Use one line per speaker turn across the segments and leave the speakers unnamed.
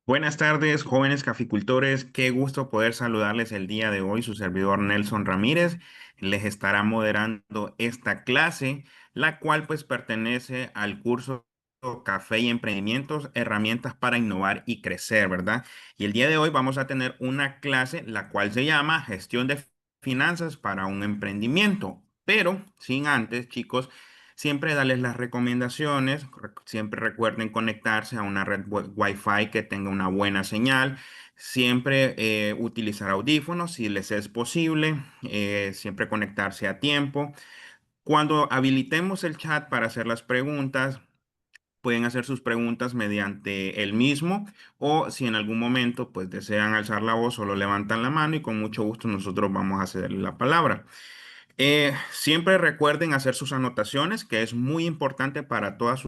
Buenas tardes, jóvenes caficultores. Qué gusto poder saludarles el día de hoy. Su servidor Nelson Ramírez les estará moderando esta clase, la cual pues pertenece al curso Café y Emprendimientos, herramientas para innovar y crecer, ¿verdad? Y el día de hoy vamos a tener una clase la cual se llama Gestión de Finanzas para un Emprendimiento. Pero sin antes, chicos, siempre darles las recomendaciones. Siempre recuerden conectarse a una red Wi-Fi que tenga una buena señal. Siempre utilizar audífonos si les es posible. Siempre conectarse a tiempo. Cuando habilitemos el chat para hacer las preguntas, pueden hacer sus preguntas mediante el mismo, o si en algún momento pues desean alzar la voz, solo levantan la mano y con mucho gusto nosotros vamos a cederle la palabra. Siempre recuerden hacer sus anotaciones, que es muy importante para toda su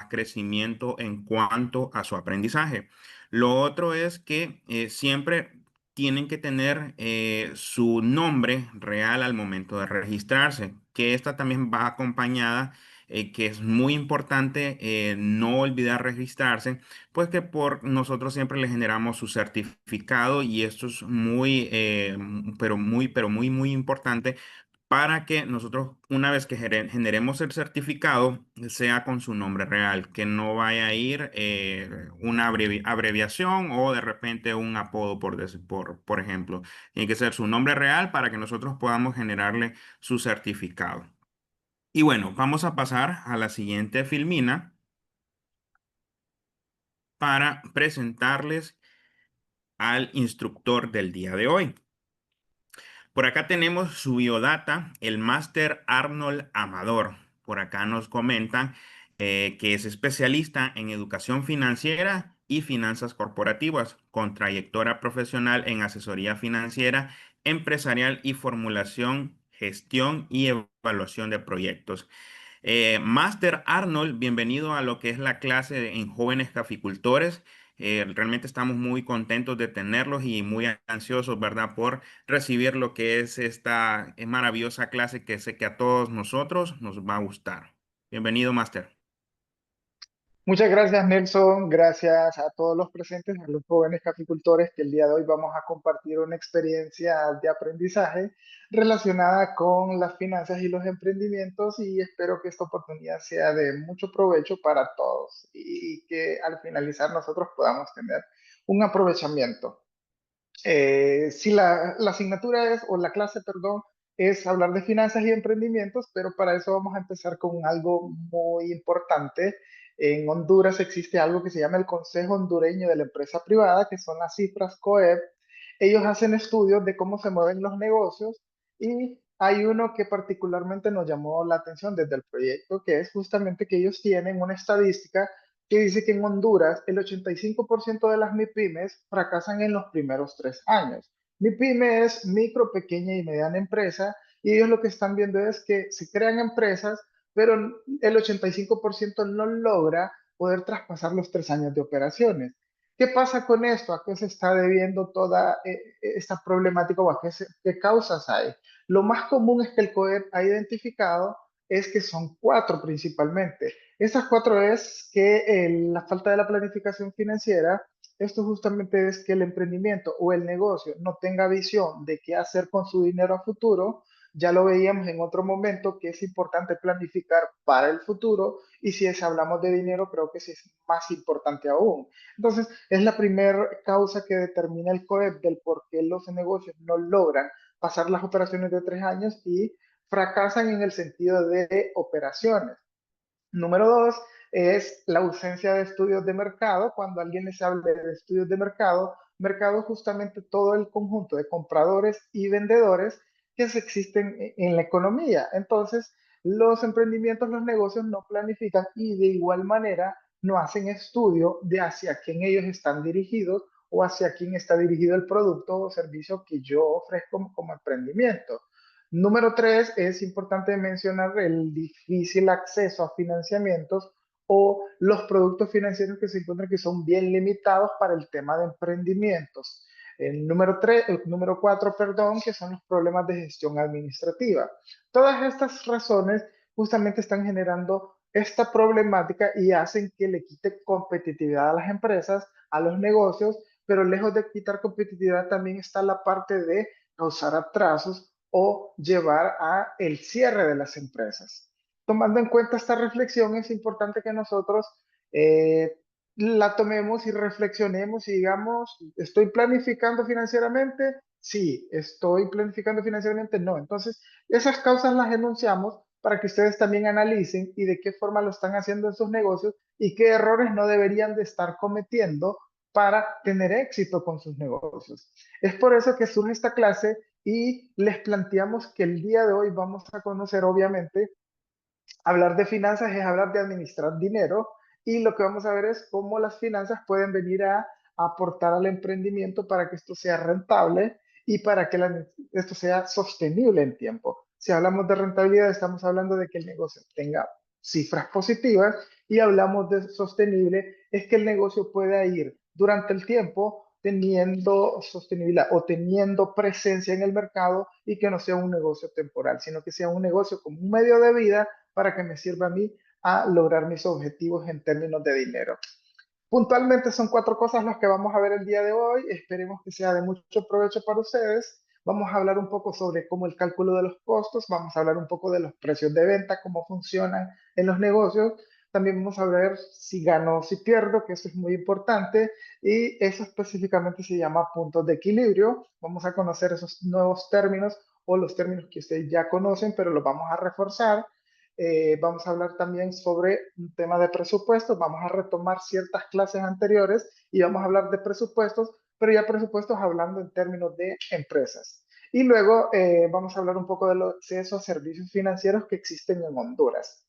crecimiento en cuanto a su aprendizaje. Lo otro es que siempre tienen que tener su nombre real al momento de registrarse, que esta también va acompañada, que es muy importante no olvidar registrarse, pues que por nosotros siempre le generamos su certificado y esto es muy, muy importante para que nosotros, una vez que generemos el certificado, sea con su nombre real, que no vaya a ir una abreviación o de repente un apodo, por ejemplo. Tiene que ser su nombre real para que nosotros podamos generarle su certificado. Y bueno, vamos a pasar a la siguiente filmina para presentarles al instructor del día de hoy. Por acá tenemos su biodata, el máster Arnold Amador. Por acá nos comentan que es especialista en educación financiera y finanzas corporativas, con trayectoria profesional en asesoría financiera, empresarial y formulación, gestión y evaluación de proyectos. Master Arnold, bienvenido a lo que es la clase en jóvenes caficultores. Realmente estamos muy contentos de tenerlos y muy ansiosos, ¿verdad?, por recibir lo que es esta maravillosa clase que sé que a todos nosotros nos va a gustar. Bienvenido, Master.
Muchas gracias, Nelson. Gracias a todos los presentes, a los jóvenes caficultores que el día de hoy vamos a compartir una experiencia de aprendizaje relacionada con las finanzas y los emprendimientos y espero que esta oportunidad sea de mucho provecho para todos y que al finalizar nosotros podamos tener un aprovechamiento. Si la asignatura es, o la clase, perdón, es hablar de finanzas y emprendimientos, pero para eso vamos a empezar con algo muy importante. En Honduras existe algo que se llama el Consejo Hondureño de la Empresa Privada, que son las cifras COEP. Ellos hacen estudios de cómo se mueven los negocios y hay uno que particularmente nos llamó la atención desde el proyecto, que es justamente que ellos tienen una estadística que dice que en Honduras el 85% de las MIPIMES fracasan en los primeros 3 años. MIPYME es micro, pequeña y mediana empresa y ellos lo que están viendo es que se crean empresas, pero el 85% no logra poder traspasar los 3 años de operaciones. ¿Qué pasa con esto? ¿A qué se está debiendo toda esta problemática o qué causas hay? Lo más común es que el COEP ha identificado es que son cuatro principalmente. Esas cuatro es que la falta de la planificación financiera, esto justamente es que el emprendimiento o el negocio no tenga visión de qué hacer con su dinero a futuro. Ya lo veíamos en otro momento que es importante planificar para el futuro y si hablamos de dinero creo que sí es más importante aún. Entonces es la primera causa que determina el COEP del por qué los negocios no logran pasar las operaciones de 3 años y fracasan en el sentido de operaciones. Número dos es la ausencia de estudios de mercado. Cuando alguien les habla de estudios de mercado, mercado es justamente todo el conjunto de compradores y vendedores que se existen en la economía. Entonces, los emprendimientos, los negocios no planifican y de igual manera no hacen estudio de hacia quién ellos están dirigidos o hacia quién está dirigido el producto o servicio que yo ofrezco como emprendimiento. Número tres, es importante mencionar el difícil acceso a financiamientos o los productos financieros que se encuentran que son bien limitados para el tema de emprendimientos. El número cuatro, perdón, que son los problemas de gestión administrativa. Todas estas razones justamente están generando esta problemática y hacen que le quite competitividad a las empresas, a los negocios, pero lejos de quitar competitividad también está la parte de causar atrasos o llevar a el cierre de las empresas. Tomando en cuenta esta reflexión, es importante que nosotros eh, la tomemos y reflexionemos y digamos, ¿estoy planificando financieramente? Sí. ¿Estoy planificando financieramente? No. Entonces, esas causas las enunciamos para que ustedes también analicen y de qué forma lo están haciendo en sus negocios y qué errores no deberían de estar cometiendo para tener éxito con sus negocios. Es por eso que surge esta clase y les planteamos que el día de hoy vamos a conocer, obviamente, hablar de finanzas es hablar de administrar dinero y lo que vamos a ver es cómo las finanzas pueden venir a aportar al emprendimiento para que esto sea rentable y para que esto sea sostenible en tiempo. Si hablamos de rentabilidad, estamos hablando de que el negocio tenga cifras positivas y hablamos de sostenible, es que el negocio pueda ir durante el tiempo teniendo sostenibilidad o teniendo presencia en el mercado y que no sea un negocio temporal, sino que sea un negocio como un medio de vida para que me sirva a mí a lograr mis objetivos en términos de dinero. Puntualmente son cuatro cosas las que vamos a ver el día de hoy. Esperemos que sea de mucho provecho para ustedes. Vamos a hablar un poco sobre cómo el cálculo de los costos, vamos a hablar un poco de los precios de venta, cómo funcionan en los negocios. También vamos a ver si gano o si pierdo, que eso es muy importante. Y eso específicamente se llama puntos de equilibrio. Vamos a conocer esos nuevos términos o los términos que ustedes ya conocen, pero los vamos a reforzar. Vamos a hablar también sobre un tema de presupuestos, vamos a retomar ciertas clases anteriores y vamos a hablar de presupuestos, pero ya presupuestos hablando en términos de empresas. Y luego vamos a hablar un poco del acceso a servicios financieros que existen en Honduras.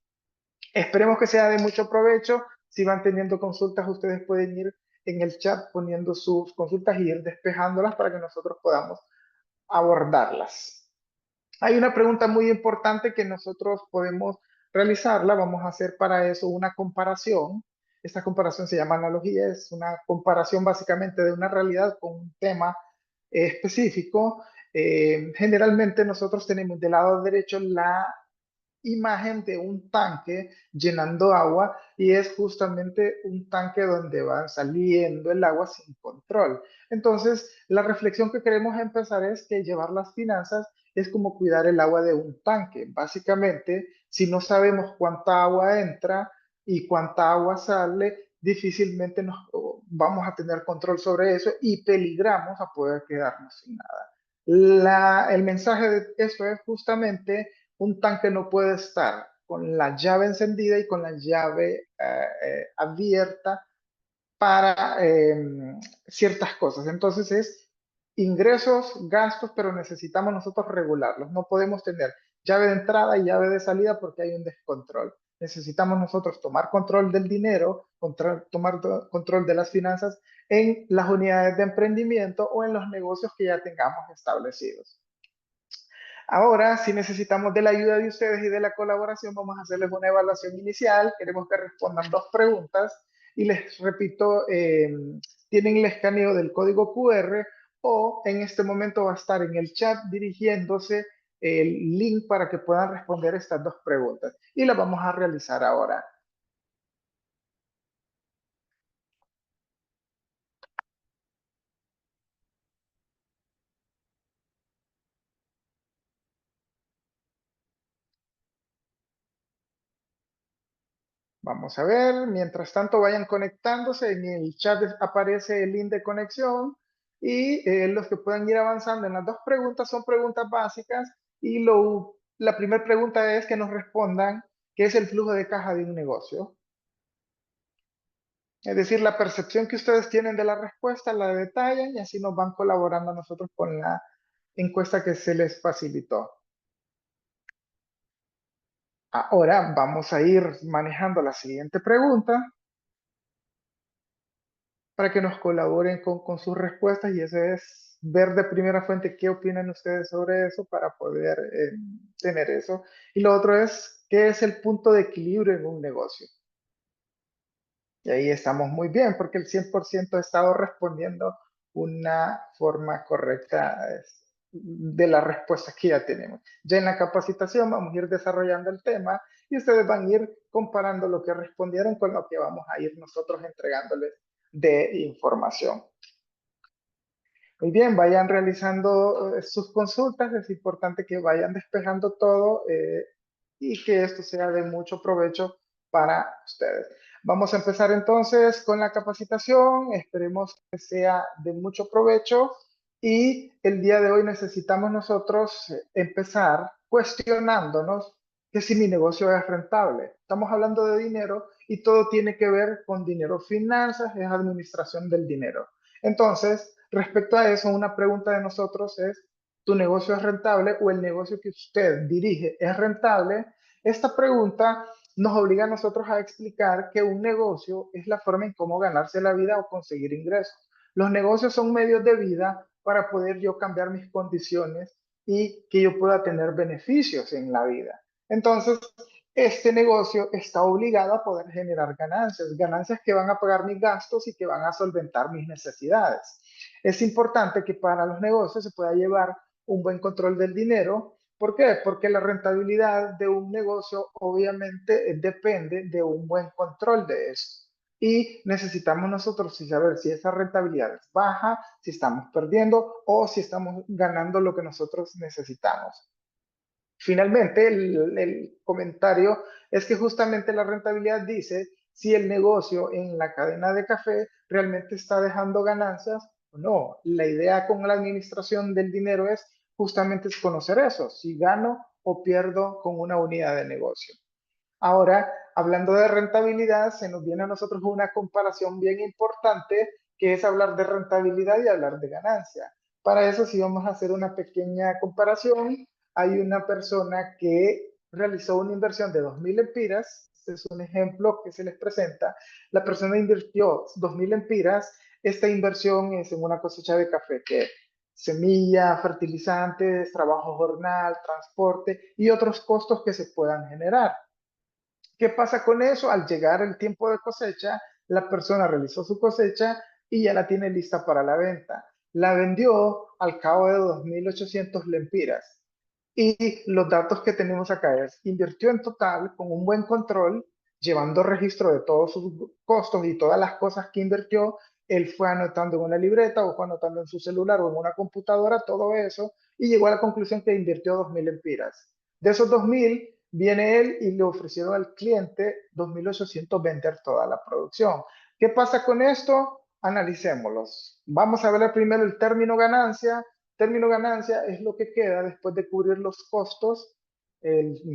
Esperemos que sea de mucho provecho. Si van teniendo consultas, ustedes pueden ir en el chat poniendo sus consultas y ir despejándolas para que nosotros podamos abordarlas. Hay una pregunta muy importante que nosotros podemos realizarla. Vamos a hacer para eso una comparación. Esta comparación se llama analogía, es una comparación básicamente de una realidad con un tema específico. Generalmente nosotros tenemos del lado derecho la imagen de un tanque llenando agua y es justamente un tanque donde va saliendo el agua sin control. Entonces, la reflexión que queremos empezar es que llevar las finanzas es como cuidar el agua de un tanque. Básicamente, si no sabemos cuánta agua entra y cuánta agua sale, difícilmente nos vamos a tener control sobre eso y peligramos a poder quedarnos sin nada. El mensaje de eso es justamente un tanque no puede estar con la llave encendida y con la llave abierta para ciertas cosas. Entonces es ingresos, gastos, pero necesitamos nosotros regularlos. No podemos tener llave de entrada y llave de salida porque hay un descontrol. Necesitamos nosotros tomar control del dinero, tomar control de las finanzas en las unidades de emprendimiento o en los negocios que ya tengamos establecidos. Ahora, si necesitamos de la ayuda de ustedes y de la colaboración, vamos a hacerles una evaluación inicial. Queremos que respondan dos preguntas y les repito, tienen el escaneo del código QR o en este momento va a estar en el chat dirigiéndose el link para que puedan responder estas dos preguntas y las vamos a realizar ahora. Vamos a ver, mientras tanto vayan conectándose, en el chat aparece el link de conexión y los que puedan ir avanzando en las dos preguntas son preguntas básicas y la primera pregunta es que nos respondan qué es el flujo de caja de un negocio. Es decir, la percepción que ustedes tienen de la respuesta la detallan y así nos van colaborando a nosotros con la encuesta que se les facilitó. Ahora vamos a ir manejando la siguiente pregunta para que nos colaboren con sus respuestas y eso es ver de primera fuente qué opinan ustedes sobre eso para poder tener eso. Y lo otro es qué es el punto de equilibrio en un negocio. Y ahí estamos muy bien porque el 100% ha estado respondiendo una forma correcta a esto. de las respuestas que ya tenemos. Ya en la capacitación vamos a ir desarrollando el tema y ustedes van a ir comparando lo que respondieron con lo que vamos a ir nosotros entregándoles de información. Muy bien, vayan realizando sus consultas. Es importante que vayan despejando todo y que esto sea de mucho provecho para ustedes. Vamos a empezar entonces con la capacitación. Esperemos que sea de mucho provecho. Y el día de hoy necesitamos nosotros empezar cuestionándonos que si mi negocio es rentable. Estamos hablando de dinero y todo tiene que ver con dinero. Finanzas es administración del dinero. Entonces, respecto a eso, una pregunta de nosotros es, ¿tu negocio es rentable o el negocio que usted dirige es rentable? Esta pregunta nos obliga a nosotros a explicar que un negocio es la forma en cómo ganarse la vida o conseguir ingresos. Los negocios son medios de vida para poder yo cambiar mis condiciones y que yo pueda tener beneficios en la vida. Entonces, este negocio está obligado a poder generar ganancias, ganancias que van a pagar mis gastos y que van a solventar mis necesidades. Es importante que para los negocios se pueda llevar un buen control del dinero. ¿Por qué? Porque la rentabilidad de un negocio obviamente depende de un buen control de eso. Y necesitamos nosotros saber si esa rentabilidad es baja, si estamos perdiendo o si estamos ganando lo que nosotros necesitamos. Finalmente, el comentario es que justamente la rentabilidad dice si el negocio en la cadena de café realmente está dejando ganancias o no. La idea con la administración del dinero es justamente es conocer eso, si gano o pierdo con una unidad de negocio. Ahora, hablando de rentabilidad, se nos viene a nosotros una comparación bien importante, que es hablar de rentabilidad y hablar de ganancia. Para eso, si vamos a hacer una pequeña comparación, hay una persona que realizó una inversión de 2.000 empiras, este es un ejemplo que se les presenta, la persona invirtió 2.000 empiras, esta inversión es en una cosecha de café, que semilla, fertilizantes, trabajo jornal, transporte y otros costos que se puedan generar. ¿Qué pasa con eso? Al llegar el tiempo de cosecha, la persona realizó su cosecha y ya la tiene lista para la venta. La vendió al cabo de 2.800 lempiras. Y los datos que tenemos acá es, invirtió en total con un buen control, llevando registro de todos sus costos y todas las cosas que invirtió. Él fue anotando en una libreta o fue anotando en su celular o en una computadora todo eso y llegó a la conclusión que invirtió 2.000 empiras. De esos 2.000, viene él y le ofrecieron al cliente 2.800 vender toda la producción. ¿Qué pasa con esto? Analicémoslos. Vamos a ver primero el término ganancia. Término ganancia es lo que queda después de cubrir los costos,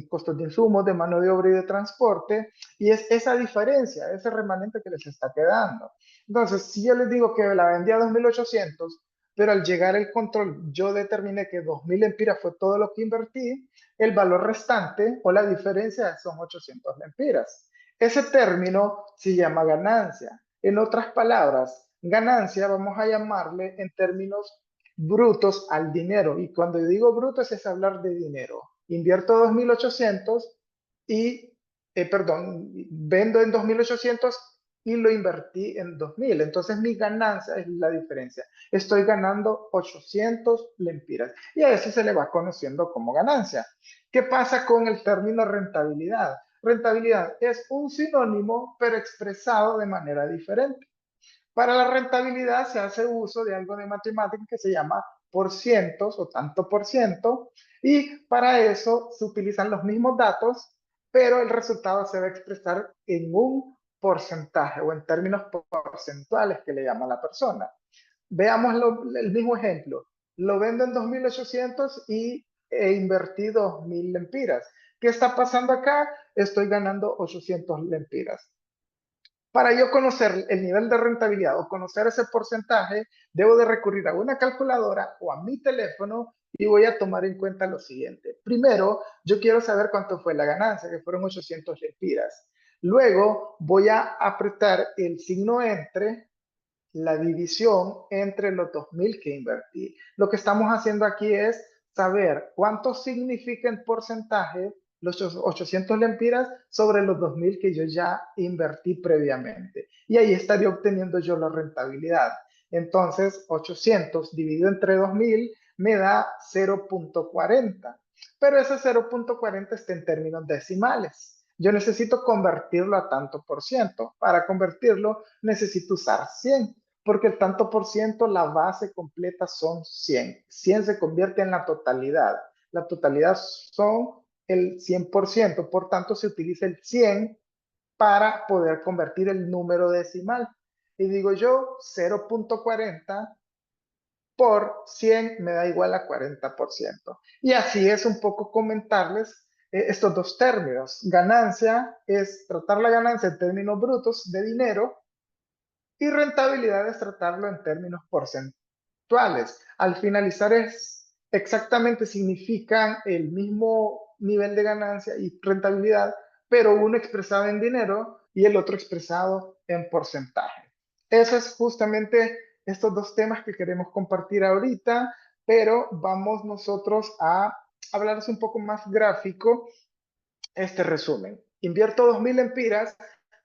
costos de insumos, de mano de obra y de transporte, y es esa diferencia, ese remanente que les está quedando. Entonces, si yo les digo que la vendía a 2.800, pero al llegar el control yo determiné que 2.000 empiras fue todo lo que invertí, el valor restante o la diferencia son 800 lempiras. Ese término se llama ganancia. En otras palabras, ganancia vamos a llamarle en términos brutos al dinero. Y cuando yo digo brutos es hablar de dinero. Invierto 2.800 y, perdón, vendo en 2.800 y lo invertí en 2.000. Entonces mi ganancia es la diferencia. Estoy ganando 800 lempiras y a eso se le va conociendo como ganancia. ¿Qué pasa con el término rentabilidad? Rentabilidad es un sinónimo, pero expresado de manera diferente. Para la rentabilidad se hace uso de algo de matemática que se llama por cientos o tanto por ciento, y para eso se utilizan los mismos datos, pero el resultado se va a expresar en un porcentaje o en términos porcentuales que le llama la persona. Veamos el mismo ejemplo. Lo vendo en 2.800 y he invertido 2.000 lempiras. ¿Qué está pasando acá? Estoy ganando 800 lempiras. Para yo conocer el nivel de rentabilidad o conocer ese porcentaje, debo de recurrir a una calculadora o a mi teléfono y voy a tomar en cuenta lo siguiente. Primero, yo quiero saber cuánto fue la ganancia, que fueron 800 lempiras. Luego, voy a apretar el signo entre la división entre los 2.000 que invertí. Lo que estamos haciendo aquí es saber cuánto significa en porcentaje los 800 lempiras sobre los 2.000 que yo ya invertí previamente. Y ahí estaría obteniendo yo la rentabilidad. Entonces, 800 dividido entre 2.000 me da 0,40. Pero ese 0,40 está en términos decimales. Yo necesito convertirlo a tanto por ciento. Para convertirlo necesito usar 100, porque el tanto por ciento, la base completa son 100. 100 se convierte en la totalidad. La totalidad son el 100%, por tanto se utiliza el 100 para poder convertir el número decimal. Y digo yo, 0,40 por 100 me da igual a 40%. Y así es un poco comentarles estos dos términos. Ganancia es tratar la ganancia en términos brutos de dinero y rentabilidad es tratarlo en términos porcentuales. Al finalizar es exactamente significan el mismo nivel de ganancia y rentabilidad, pero uno expresado en dinero y el otro expresado en porcentaje. Eso es justamente estos dos temas que queremos compartir ahorita, pero vamos nosotros a hablarles un poco más gráfico este resumen. Invierto 2.000 empiras,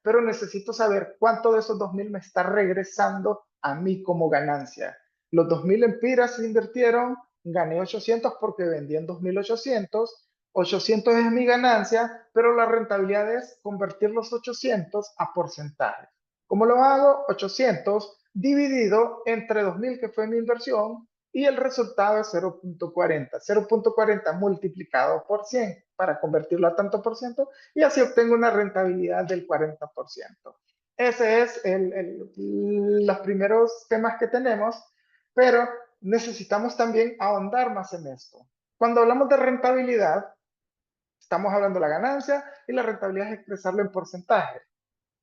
pero necesito saber cuánto de esos 2.000 me está regresando a mí como ganancia. Los 2.000 empiras se invirtieron, gané 800 porque vendí en 2.800. 800 es mi ganancia, pero la rentabilidad es convertir los 800 a porcentaje. ¿Cómo lo hago? 800 dividido entre 2.000, que fue mi inversión, y el resultado es 0,40. 0,40 multiplicado por 100 para convertirlo a tanto por ciento y así obtengo una rentabilidad del 40%. Ese es los primeros temas que tenemos, pero necesitamos también ahondar más en esto. Cuando hablamos de rentabilidad, estamos hablando de la ganancia y la rentabilidad es expresarlo en porcentaje.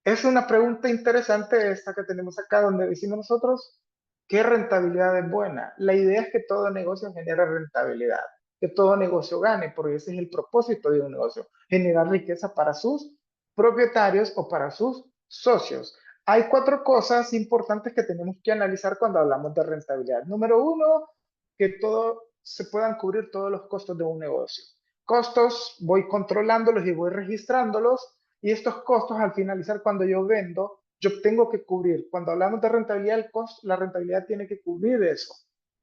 Es una pregunta interesante esta que tenemos acá, donde decimos nosotros, ¿qué rentabilidad es buena? La idea es que todo negocio genere rentabilidad, que todo negocio gane, porque ese es el propósito de un negocio, generar riqueza para sus propietarios o para sus socios. Hay cuatro cosas importantes que tenemos que analizar cuando hablamos de rentabilidad. Número uno, que todo se puedan cubrir todos los costos de un negocio. Costos, voy controlándolos y voy registrándolos, y estos costos al finalizar cuando yo vendo, yo tengo que cubrir. Cuando hablamos de rentabilidad, el costo, la rentabilidad tiene que cubrir eso.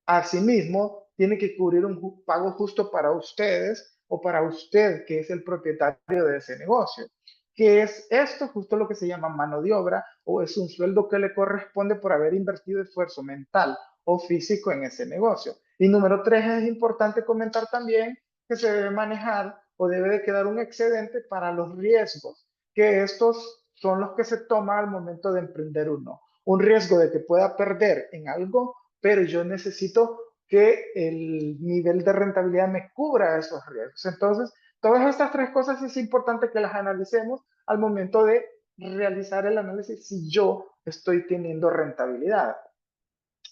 Asimismo, tiene que cubrir un pago justo para ustedes o para usted, que es el propietario de ese negocio. ¿Qué es esto? Justo lo que se llama mano de obra, o es un sueldo que le corresponde por haber invertido esfuerzo mental o físico en ese negocio. Y número tres, es importante comentar también que se debe manejar o debe de quedar un excedente para los riesgos, que estos son los que se toman al momento de emprender uno. Un riesgo de que pueda perder en algo, pero yo necesito que el nivel de rentabilidad me cubra esos riesgos. Entonces, todas estas tres cosas es importante que las analicemos al momento de realizar el análisis si yo estoy teniendo rentabilidad.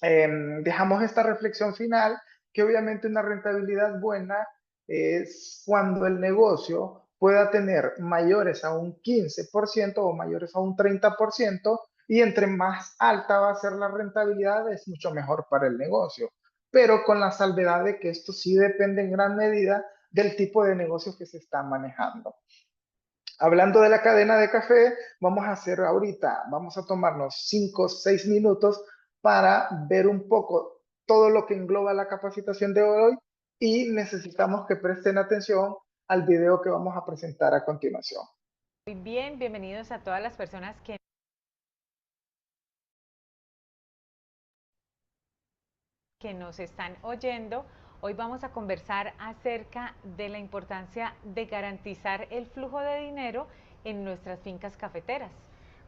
Dejamos esta reflexión final, que obviamente una rentabilidad buena es cuando el negocio pueda tener mayores a un 15% o mayores a un 30%, y entre más alta va a ser la rentabilidad es mucho mejor para el negocio, pero con la salvedad de que esto sí depende en gran medida del tipo de negocio que se está manejando. Hablando de la cadena de café, vamos a hacer ahorita, vamos a tomarnos 5 o 6 minutos para ver un poco todo lo que engloba la capacitación de hoy, y necesitamos que presten atención al video que vamos a presentar a continuación.
Muy bien, bienvenidos a todas las personas que nos están oyendo. Hoy vamos a conversar acerca de la importancia de garantizar el flujo de dinero en nuestras fincas cafeteras.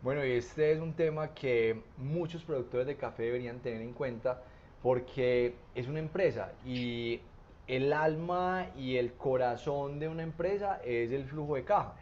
Bueno, y este es un tema que muchos productores de café deberían tener en cuenta porque es una empresa y el alma y el corazón de una empresa es el flujo de caja.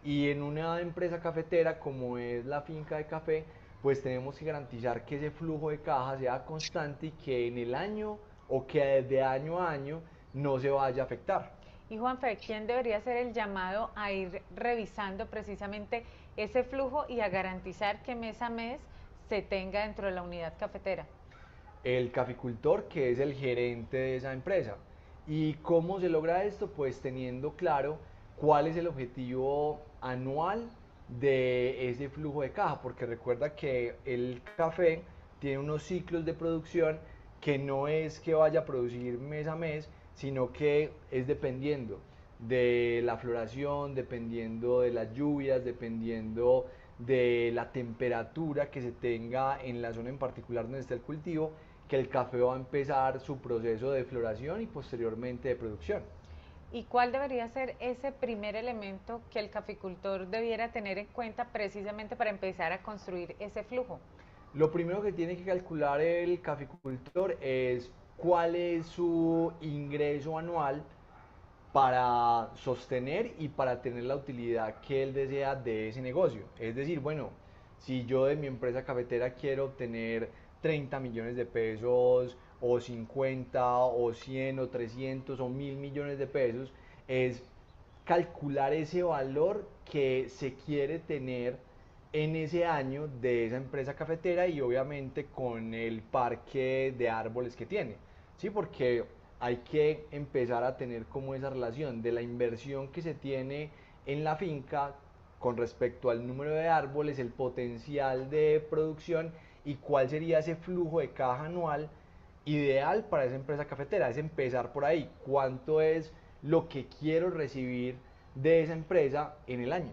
Y en una empresa cafetera como es la finca de café, pues tenemos que garantizar que ese flujo de caja sea constante y que en el año o que de año a año no se vaya a afectar.
Y Juanfe, ¿quién debería ser el llamado a ir revisando precisamente ese flujo y a garantizar que mes a mes se tenga dentro de la unidad cafetera?
El caficultor, que es el gerente de esa empresa. ¿Y cómo se logra esto? Pues teniendo claro cuál es el objetivo anual de ese flujo de caja, porque recuerda que el café tiene unos ciclos de producción que no es que vaya a producir mes a mes, sino que es dependiendo de la floración, dependiendo de las lluvias, dependiendo de la temperatura que se tenga en la zona en particular donde está el cultivo, que el café va a empezar su proceso de floración y posteriormente de producción.
¿Y cuál debería ser ese primer elemento que el caficultor debiera tener en cuenta precisamente para empezar a construir ese flujo?
Lo primero que tiene que calcular el caficultor es cuál es su ingreso anual para sostener y para tener la utilidad que él desea de ese negocio. Es decir, bueno, si yo de mi empresa cafetera quiero obtener 30 millones de pesos o 50 o 100 o 300 o 1000 millones de pesos, es calcular ese valor que se quiere tener en ese año de esa empresa cafetera y obviamente con el parque de árboles que tiene. Sí, porque hay que empezar a tener como esa relación de la inversión que se tiene en la finca con respecto al número de árboles, el potencial de producción y cuál sería ese flujo de caja anual ideal para esa empresa cafetera. Es empezar por ahí, cuánto es lo que quiero recibir de esa empresa en el año.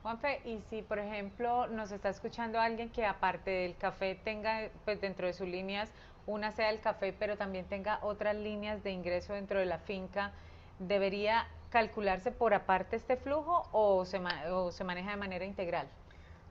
Juanfe, y si por ejemplo nos está escuchando alguien que aparte del café tenga pues dentro de sus líneas, una sea el café, pero también tenga otras líneas de ingreso dentro de la finca, ¿debería calcularse por aparte este flujo o se maneja de manera integral?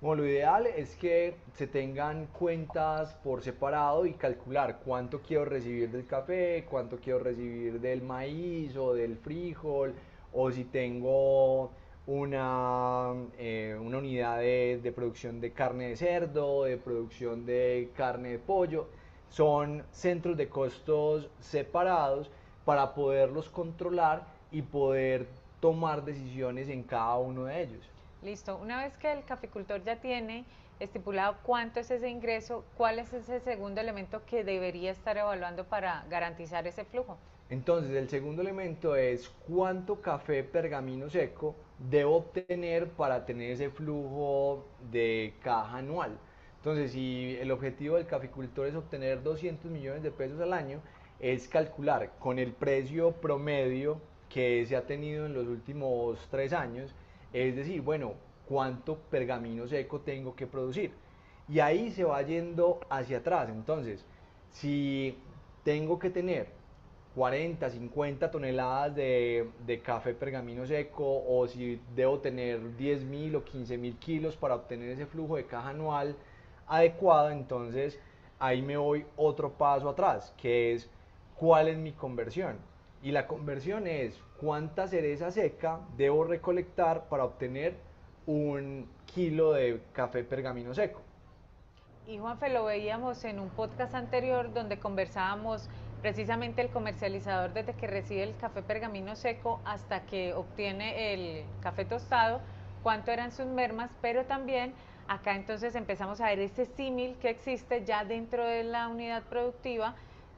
Bueno, lo ideal es que se tengan cuentas por separado y calcular cuánto quiero recibir del café, cuánto quiero recibir del maíz o del frijol, o si tengo una unidad de producción de carne de cerdo, de producción de carne de pollo. Son centros de costos separados para poderlos controlar y poder tomar decisiones en cada uno de ellos.
Listo, una vez que el caficultor ya tiene estipulado cuánto es ese ingreso, ¿cuál es ese segundo elemento que debería estar evaluando para garantizar ese flujo?
Entonces, el segundo elemento es cuánto café pergamino seco debo obtener para tener ese flujo de caja anual. Entonces, si el objetivo del caficultor es obtener 200 millones de pesos al año, es calcular con el precio promedio que se ha tenido en los últimos 3 años, es decir, bueno, cuánto pergamino seco tengo que producir. Y ahí se va yendo hacia atrás. Entonces, si tengo que tener 40, 50 toneladas de café pergamino seco o si debo tener 10.000 o 15.000 kilos para obtener ese flujo de caja anual adecuado, entonces ahí me voy otro paso atrás, que es cuál es mi conversión. Y la conversión es cuánta cereza seca debo recolectar para obtener 1 kilo de café pergamino seco.
Y Juanfe, lo veíamos en un podcast anterior donde conversábamos precisamente el comercializador desde que recibe el café pergamino seco hasta que obtiene el café tostado, cuánto eran sus mermas, pero también acá entonces empezamos a ver ese símil que existe ya dentro de la unidad productiva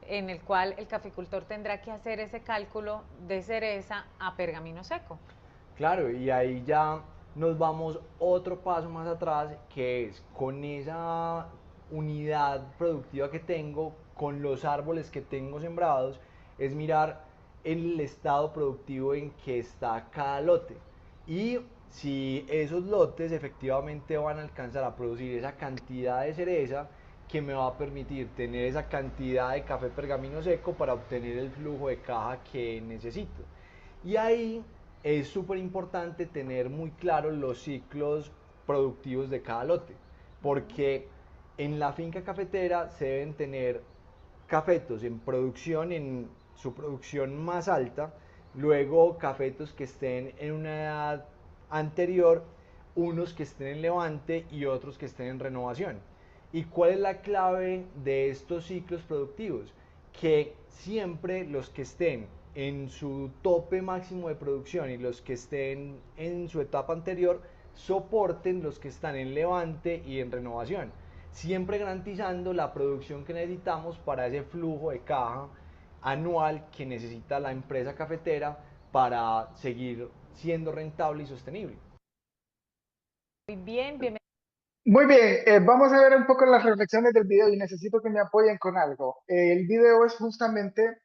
en el cual el caficultor tendrá que hacer ese cálculo de cereza a pergamino seco.
Claro, y ahí ya nos vamos otro paso más atrás, que es con esa unidad productiva que tengo, con los árboles que tengo sembrados, es mirar el estado productivo en que está cada lote. Y si esos lotes efectivamente van a alcanzar a producir esa cantidad de cereza que me va a permitir tener esa cantidad de café pergamino seco para obtener el flujo de caja que necesito. Y ahí es súper importante tener muy claros los ciclos productivos de cada lote, porque en la finca cafetera se deben tener cafetos en producción, en su producción más alta, luego cafetos que estén en una edad anterior, unos que estén en levante y otros que estén en renovación. ¿Y cuál es la clave de estos ciclos productivos? Que siempre los que estén en su tope máximo de producción y los que estén en su etapa anterior soporten los que están en levante y en renovación, siempre garantizando la producción que necesitamos para ese flujo de caja anual que necesita la empresa cafetera para seguir siendo rentable y sostenible.
Muy bien, bienvenido.
Muy bien, vamos a ver un poco las reflexiones del video y necesito que me apoyen con algo. El video es justamente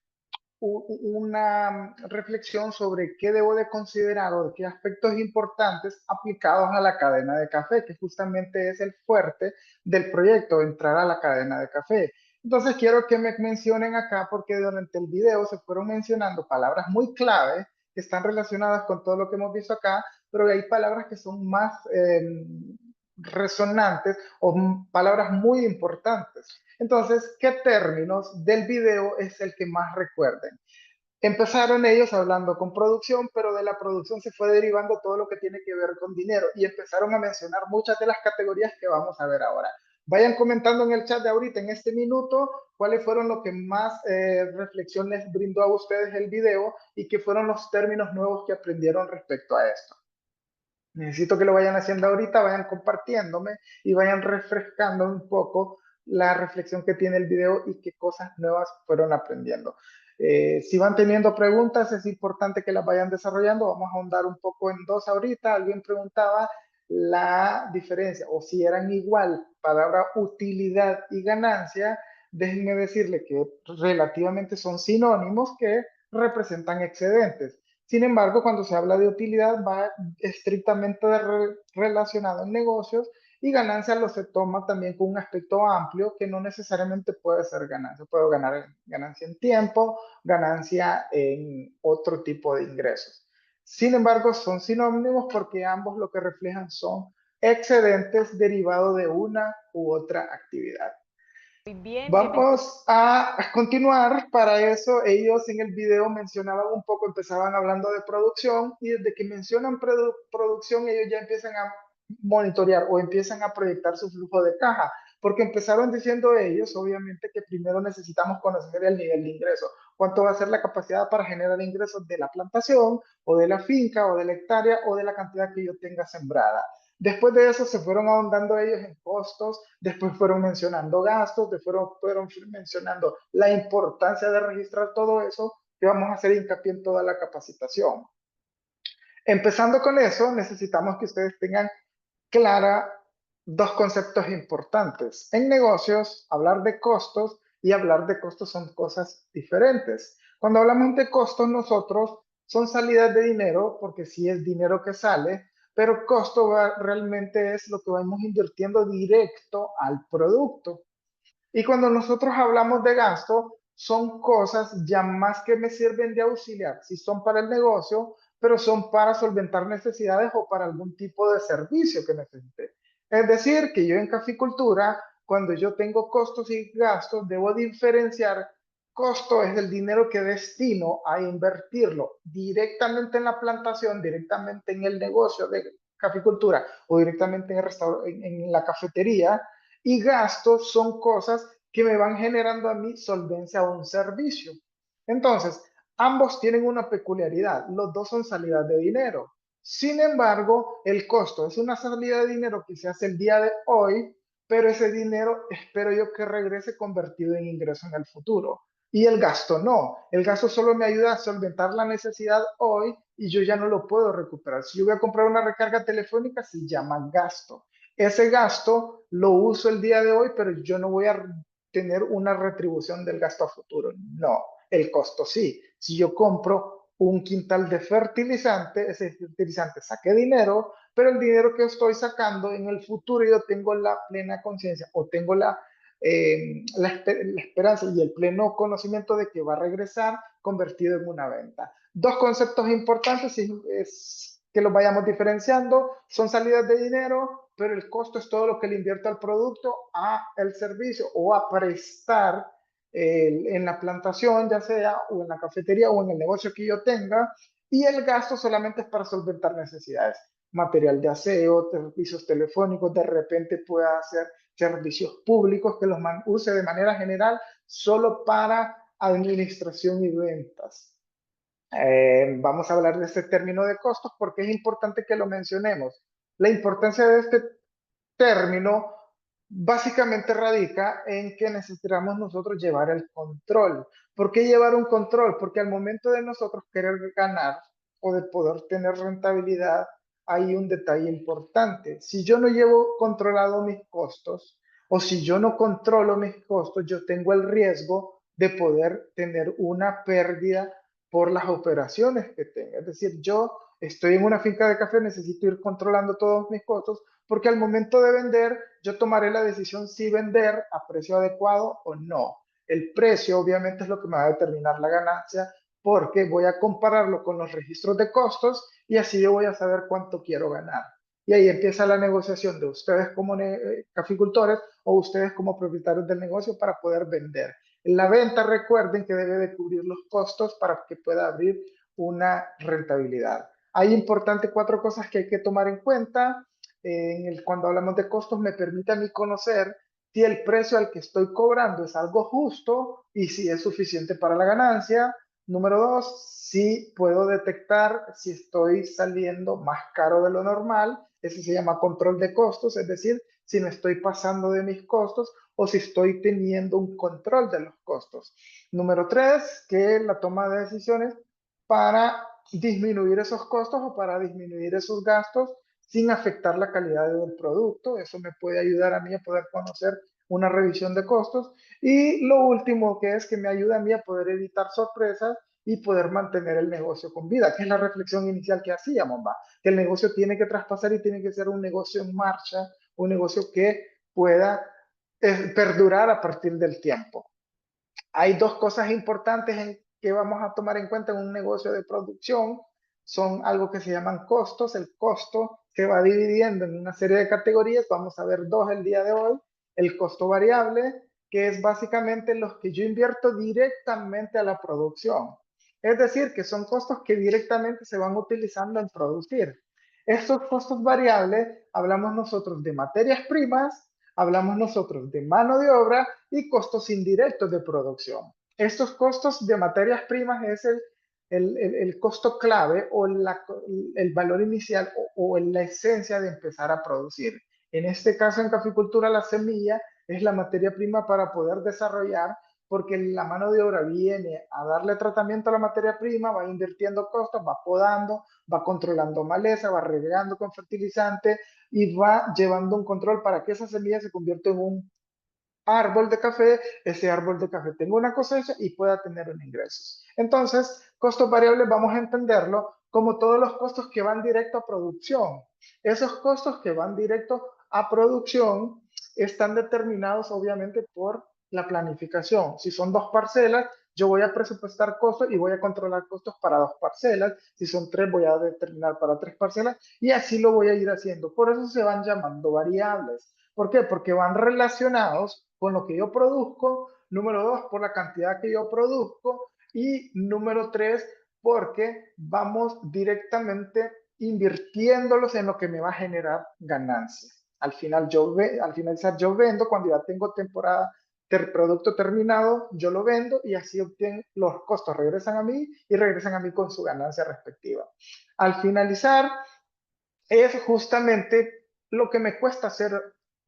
una reflexión sobre qué debo de considerar o qué aspectos importantes aplicados a la cadena de café, que justamente es el fuerte del proyecto, entrar a la cadena de café. Entonces quiero que me mencionen acá porque durante el video se fueron mencionando palabras muy clave que están relacionadas con todo lo que hemos visto acá, pero hay palabras que son más resonantes o palabras muy importantes. Entonces, ¿qué términos del video es el que más recuerden? Empezaron ellos hablando con producción, pero de la producción se fue derivando todo lo que tiene que ver con dinero y empezaron a mencionar muchas de las categorías que vamos a ver ahora. Vayan comentando en el chat de ahorita, en este minuto, cuáles fueron lo que más reflexión les brindó a ustedes el video y qué fueron los términos nuevos que aprendieron respecto a esto. Necesito que lo vayan haciendo ahorita, vayan compartiéndome y vayan refrescando un poco la reflexión que tiene el video y qué cosas nuevas fueron aprendiendo. Si van teniendo preguntas, es importante que las vayan desarrollando. Vamos a ahondar un poco en dos ahorita. Alguien preguntaba la diferencia o si eran igual palabra utilidad y ganancia. Déjenme decirle que relativamente son sinónimos que representan excedentes. Sin embargo, cuando se habla de utilidad va estrictamente relacionado en negocios y ganancia lo se toma también con un aspecto amplio que no necesariamente puede ser ganancia. Puedo ganar ganancia en tiempo, ganancia en otro tipo de ingresos. Sin embargo, son sinónimos porque ambos lo que reflejan son excedentes derivados de una u otra actividad.
Muy bien, bienvenido.
Vamos a continuar. Para eso, ellos en el video mencionaban un poco, empezaban hablando de producción y desde que mencionan producción, ellos ya empiezan a monitorear o empiezan a proyectar su flujo de caja, porque empezaron diciendo ellos, obviamente, que primero necesitamos conocer el nivel de ingreso, cuánto va a ser la capacidad para generar ingresos de la plantación o de la finca o de la hectárea o de la cantidad que yo tenga sembrada. Después de eso se fueron ahondando ellos en costos, después fueron mencionando gastos, después fueron mencionando la importancia de registrar todo eso, que vamos a hacer hincapié en toda la capacitación. Empezando con eso, necesitamos que ustedes tengan clara dos conceptos importantes. En negocios, hablar de costos y hablar de costos son cosas diferentes. Cuando hablamos de costos, nosotros son salidas de dinero, porque sí es dinero que sale, pero costo realmente es lo que vamos invirtiendo directo al producto. Y cuando nosotros hablamos de gasto, son cosas ya más que me sirven de auxiliar, si son para el negocio, pero son para solventar necesidades o para algún tipo de servicio que necesite. Es decir, que yo en caficultura, cuando yo tengo costos y gastos, debo diferenciar. Costo es el dinero que destino a invertirlo directamente en la plantación, directamente en el negocio de caficultura o directamente en la cafetería, y gastos son cosas que me van generando a mí solvencia a un servicio. Entonces, ambos tienen una peculiaridad, los dos son salidas de dinero. Sin embargo, el costo es una salida de dinero que se hace el día de hoy, pero ese dinero espero yo que regrese convertido en ingreso en el futuro. Y el gasto no. El gasto solo me ayuda a solventar la necesidad hoy y yo ya no lo puedo recuperar. Si yo voy a comprar una recarga telefónica, se llama gasto. Ese gasto lo uso el día de hoy, pero yo no voy a tener una retribución del gasto a futuro. No, el costo sí. Si yo compro un quintal de fertilizante, ese fertilizante saque dinero, pero el dinero que estoy sacando en el futuro yo tengo la plena conciencia o tengo la esperanza y el pleno conocimiento de que va a regresar convertido en una venta. Dos conceptos importantes es que los vayamos diferenciando. Son salidas de dinero, pero el costo es todo lo que le invierto al producto, a el servicio o a prestar en la plantación, ya sea o en la cafetería o en el negocio que yo tenga. Y el gasto solamente es para solventar necesidades. Material de aseo, servicios telefónicos, de repente pueda hacer servicios públicos que los use de manera general solo para administración y ventas. Vamos a hablar de este término de costos porque es importante que lo mencionemos. La importancia de este término básicamente radica en que necesitamos nosotros llevar el control. ¿Por qué llevar un control? Porque al momento de nosotros querer ganar o de poder tener rentabilidad, hay un detalle importante. Si yo no llevo controlado mis costos o si yo no controlo mis costos, yo tengo el riesgo de poder tener una pérdida por las operaciones que tenga. Es decir, yo estoy en una finca de café, necesito ir controlando todos mis costos porque al momento de vender, yo tomaré la decisión si vender a precio adecuado o no. El precio obviamente es lo que me va a determinar la ganancia porque voy a compararlo con los registros de costos y así yo voy a saber cuánto quiero ganar. Y ahí empieza la negociación de ustedes como caficultores o ustedes como propietarios del negocio para poder vender. En la venta recuerden que debe de cubrir los costos para que pueda abrir una rentabilidad. Hay importantes 4 cosas que hay que tomar en cuenta. Cuando hablamos de costos me permite a mí conocer si el precio al que estoy cobrando es algo justo y si es suficiente para la ganancia. Número 2, si puedo detectar si estoy saliendo más caro de lo normal. Ese se llama control de costos, es decir, si me estoy pasando de mis costos o si estoy teniendo un control de los costos. Número 3, que es la toma de decisiones para disminuir esos costos o para disminuir esos gastos sin afectar la calidad del producto. Eso me puede ayudar a mí a poder conocer una revisión de costos. Y lo último que es que me ayuda a mí a poder evitar sorpresas y poder mantener el negocio con vida, que es la reflexión inicial que hacíamos, ¿va? Que el negocio tiene que traspasar y tiene que ser un negocio en marcha, un negocio que pueda perdurar a partir del tiempo. Hay 2 cosas importantes que vamos a tomar en cuenta en un negocio de producción. Son algo que se llaman costos. El costo se va dividiendo en una serie de categorías. Vamos a ver 2 el día de hoy. El costo variable, que es básicamente los que yo invierto directamente a la producción. Es decir, que son costos que directamente se van utilizando en producir. Estos costos variables, hablamos nosotros de materias primas, hablamos nosotros de mano de obra y costos indirectos de producción. Estos costos de materias primas es el costo clave o el valor inicial o la esencia de empezar a producir. En este caso, en caficultura, la semilla es la materia prima para poder desarrollar, porque la mano de obra viene a darle tratamiento a la materia prima, va invirtiendo costos, va podando, va controlando maleza, va regando con fertilizante y va llevando un control para que esa semilla se convierta en un árbol de café, ese árbol de café tenga una cosecha y pueda tener un ingreso. Entonces, costos variables vamos a entenderlo como todos los costos que van directo a producción. Esos costos que van directo a producción están determinados obviamente por la planificación. Si son 2 parcelas, yo voy a presupuestar costos y voy a controlar costos para 2 parcelas. Si son 3, voy a determinar para 3 parcelas y así lo voy a ir haciendo. Por eso se van llamando variables. ¿Por qué? Porque van relacionados con lo que yo produzco. Número 2, por la cantidad que yo produzco. Y número 3, porque vamos directamente invirtiéndolos en lo que me va a generar ganancia. Al finalizar yo vendo, cuando ya tengo temporada del producto terminado, yo lo vendo y así obtengo los costos, regresan a mí y regresan a mí con su ganancia respectiva. Al finalizar, es justamente lo que me cuesta hacer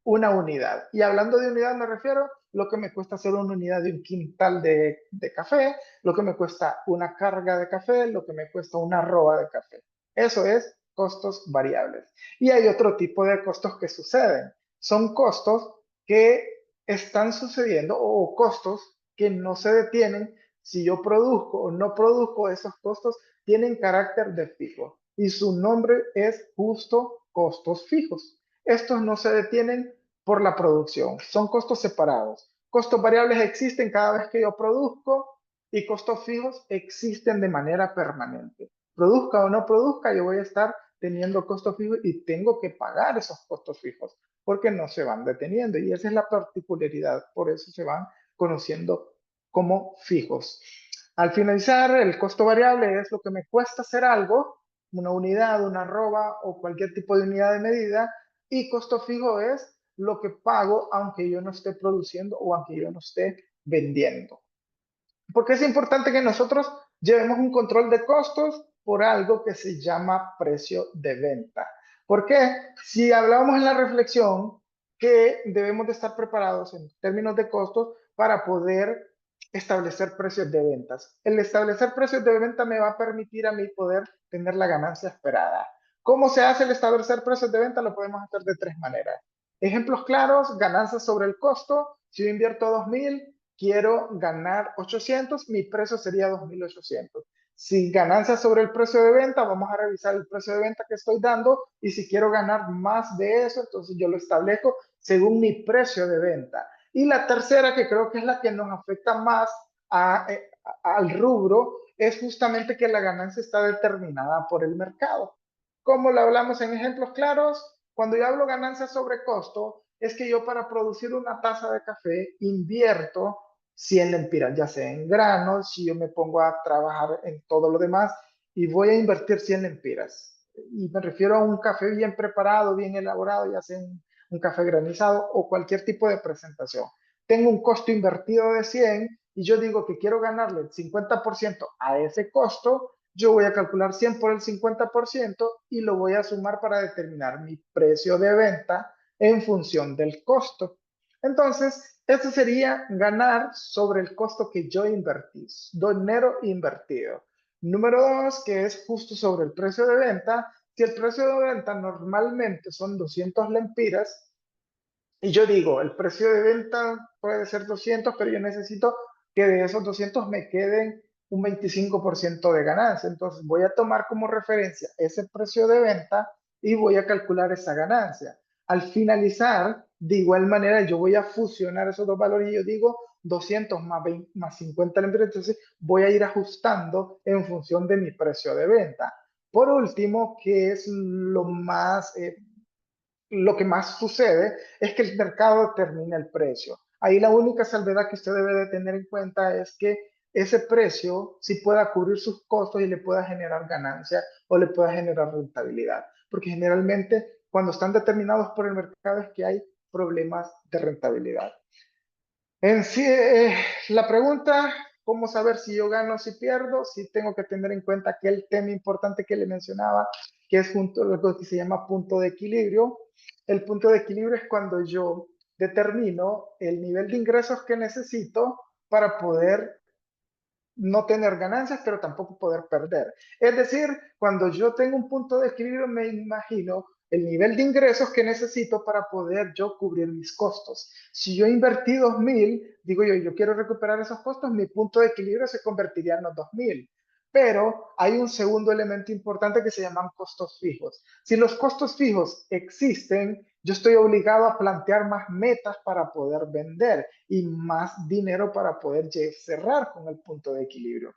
una unidad. Y hablando de unidad me refiero a lo que me cuesta hacer una unidad de un quintal de café, lo que me cuesta una carga de café, lo que me cuesta una arroba de café. Eso es costos variables. Y hay otro tipo de costos que suceden. Son costos que están sucediendo o costos que no se detienen. Si yo produzco o no produzco, esos costos tienen carácter de fijo y su nombre es justo costos fijos. Estos no se detienen por la producción, son costos separados. Costos variables existen cada vez que yo produzco y costos fijos existen de manera permanente. Produzca o no produzca, yo voy a estar teniendo costos fijos y tengo que pagar esos costos fijos porque no se van deteniendo y esa es la particularidad, por eso se van conociendo como fijos. Al finalizar, el costo variable es lo que me cuesta hacer algo, una unidad, una arroba o cualquier tipo de unidad de medida, y costo fijo es lo que pago aunque yo no esté produciendo o aunque yo no esté vendiendo. Porque es importante que nosotros llevemos un control de costos por algo que se llama precio de venta. ¿Por qué? Si hablábamos en la reflexión que debemos de estar preparados en términos de costos para poder establecer precios de ventas. El establecer precios de venta me va a permitir a mí poder tener la ganancia esperada. ¿Cómo se hace el establecer precios de venta? Lo podemos hacer de tres maneras. Ejemplos claros, ganancias sobre el costo. Si yo invierto 2.000, quiero ganar 800, mi precio sería 2.800. Si ganancias sobre el precio de venta, vamos a revisar el precio de venta que estoy dando y si quiero ganar más de eso, entonces yo lo establezco según mi precio de venta. Y la tercera, que creo que es la que nos afecta más al rubro, es justamente que la ganancia está determinada por el mercado. Como lo hablamos en ejemplos claros, cuando yo hablo ganancia sobre costo, es que yo para producir una taza de café invierto 100 lempiras, ya sea en granos, si yo me pongo a trabajar en todo lo demás, y voy a invertir 100 lempiras. Y me refiero a un café bien preparado, bien elaborado, ya sea un café granizado o cualquier tipo de presentación. Tengo un costo invertido de 100 y yo digo que quiero ganarle el 50% a ese costo, yo voy a calcular 100 por el 50% y lo voy a sumar para determinar mi precio de venta en función del costo. Entonces, esto sería ganar sobre el costo que yo invertí, dinero invertido. Número dos, que es justo sobre el precio de venta. Si el precio de venta normalmente son 200 lempiras, y yo digo, el precio de venta puede ser 200, pero yo necesito que de esos 200 me queden un 25% de ganancia. Entonces voy a tomar como referencia ese precio de venta y voy a calcular esa ganancia. Al finalizar, de igual manera, yo voy a fusionar esos dos valores y yo digo 200 más, 20, más 50 lempiras. Entonces voy a ir ajustando en función de mi precio de venta. Por último, que es lo que más sucede es que el mercado determina el precio. Ahí la única salvedad que usted debe de tener en cuenta es que ese precio sí pueda cubrir sus costos y le pueda generar ganancia o le pueda generar rentabilidad. Porque generalmente cuando están determinados por el mercado es que hay problemas de rentabilidad. En sí, la pregunta, ¿cómo saber si yo gano o si pierdo? Sí tengo que tener en cuenta aquel tema importante que le mencionaba, que es junto a lo que se llama punto de equilibrio. El punto de equilibrio es cuando yo determino el nivel de ingresos que necesito para poder no tener ganancias, pero tampoco poder perder. Es decir, cuando yo tengo un punto de equilibrio, me imagino el nivel de ingresos que necesito para poder yo cubrir mis costos. Si yo invertí 2.000, digo yo quiero recuperar esos costos, mi punto de equilibrio se convertiría en los 2.000. Pero hay un segundo elemento importante que se llaman costos fijos. Si los costos fijos existen, yo estoy obligado a plantear más metas para poder vender y más dinero para poder cerrar con el punto de equilibrio.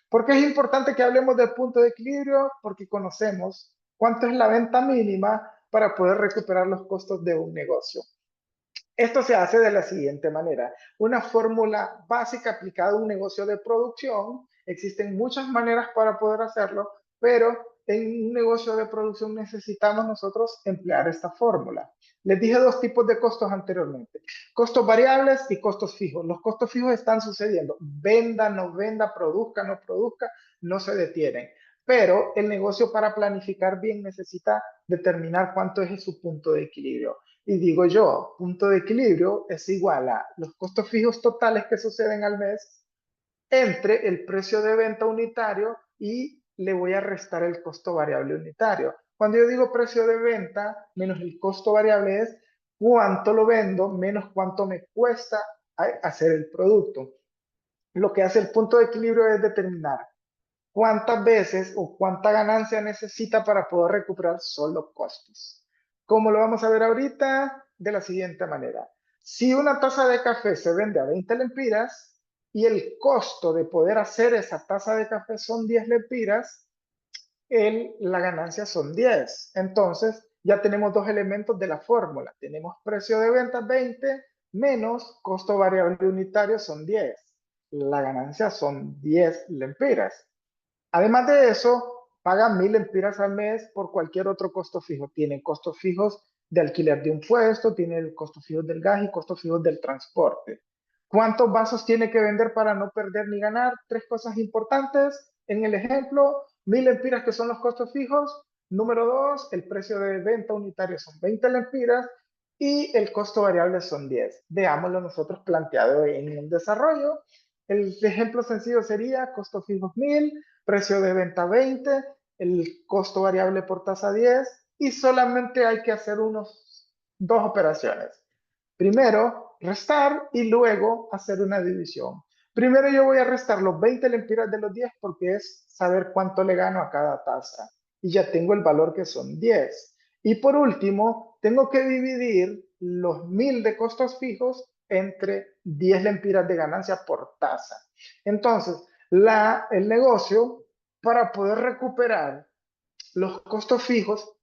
¿Por qué es importante que hablemos del punto de equilibrio? Porque conocemos cuánto es la venta mínima para poder recuperar los costos de un negocio. Esto se hace de la siguiente manera. Una fórmula básica aplicada a un negocio de producción. Existen muchas maneras para poder hacerlo, pero en un negocio de producción necesitamos nosotros emplear esta fórmula. Les dije dos tipos de costos anteriormente. Costos variables y costos fijos. Los costos fijos están sucediendo. Venda, no venda, produzca, no produzca, no se detienen. Pero el negocio para planificar bien necesita determinar cuánto es su punto de equilibrio. Y digo yo, punto de equilibrio es igual a los costos fijos totales que suceden al mes entre el precio de venta unitario y le voy a restar el costo variable unitario. Cuando yo digo precio de venta menos el costo variable es cuánto lo vendo menos cuánto me cuesta hacer el producto. Lo que hace el punto de equilibrio es determinar cuántas veces o cuánta ganancia necesita para poder recuperar solo costos. Como lo vamos a ver ahorita, de la siguiente manera. Si una taza de café se vende a 20 lempiras y el costo de poder hacer esa taza de café son 10 lempiras, la ganancia son 10. Entonces, ya tenemos dos elementos de la fórmula. Tenemos precio de venta 20 menos costo variable unitario son 10. La ganancia son 10 lempiras. Además de eso, pagan 1.000 lempiras al mes por cualquier otro costo fijo. Tienen costos fijos de alquiler de un puesto, tienen costos fijos del gas y costos fijos del transporte. ¿Cuántos vasos tiene que vender para no perder ni ganar? Tres cosas importantes. En el ejemplo, 1.000 lempiras que son los costos fijos. Número dos, el precio de venta unitario son 20 lempiras y el costo variable son 10. Veámoslo nosotros planteado en un desarrollo. El ejemplo sencillo sería costos fijos 1.000, precio de venta 20 el costo variable por tasa 10 y solamente hay que hacer dos operaciones. Primero, restar y luego hacer una división. Primero yo voy a restar los 20 lempiras de los 10 porque es saber cuánto le gano a cada tasa. Y ya tengo el valor que son 10. Y por último, tengo que dividir los 1000 de costos fijos entre 10 lempiras de ganancia por tasa. Entonces, el negocio, para poder recuperar los costos fijos,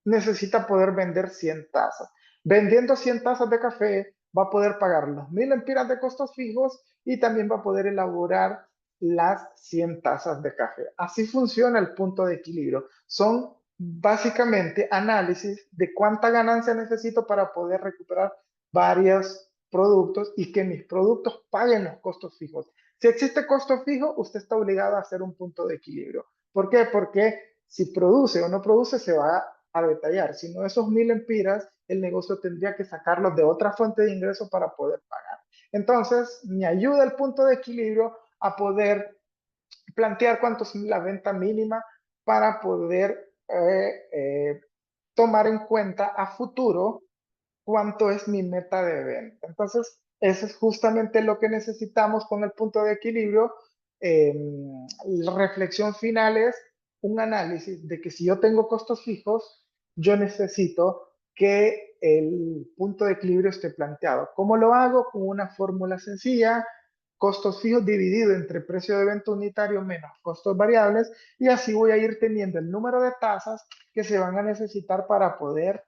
necesita poder vender 100 tazas. Vendiendo 100 tazas de café, va a poder pagar los 1000 empiras de costos fijos y también va a poder elaborar las 100 tazas de café. Así funciona el punto de equilibrio. Son básicamente análisis de cuánta ganancia necesito para poder recuperar varios productos y que mis productos paguen los costos fijos. Si existe costo fijo, usted está obligado a hacer un punto de equilibrio. ¿Por qué? Porque si produce o no produce se va a detallar. Si no, esos 1000 empiras, el negocio tendría que sacarlos de otra fuente de ingreso para poder pagar. Entonces, me ayuda el punto de equilibrio a poder plantear cuánto es la venta mínima para poder tomar en cuenta a futuro cuánto es mi meta de venta. Entonces, eso es justamente lo que necesitamos con el punto de equilibrio. La reflexión final es un análisis de que si yo tengo costos fijos, yo necesito que el punto de equilibrio esté planteado. ¿Cómo lo hago? Con una fórmula sencilla, costos fijos dividido entre precio de venta unitario menos costos variables, y así voy a ir teniendo el número de tasas que se van a necesitar para poder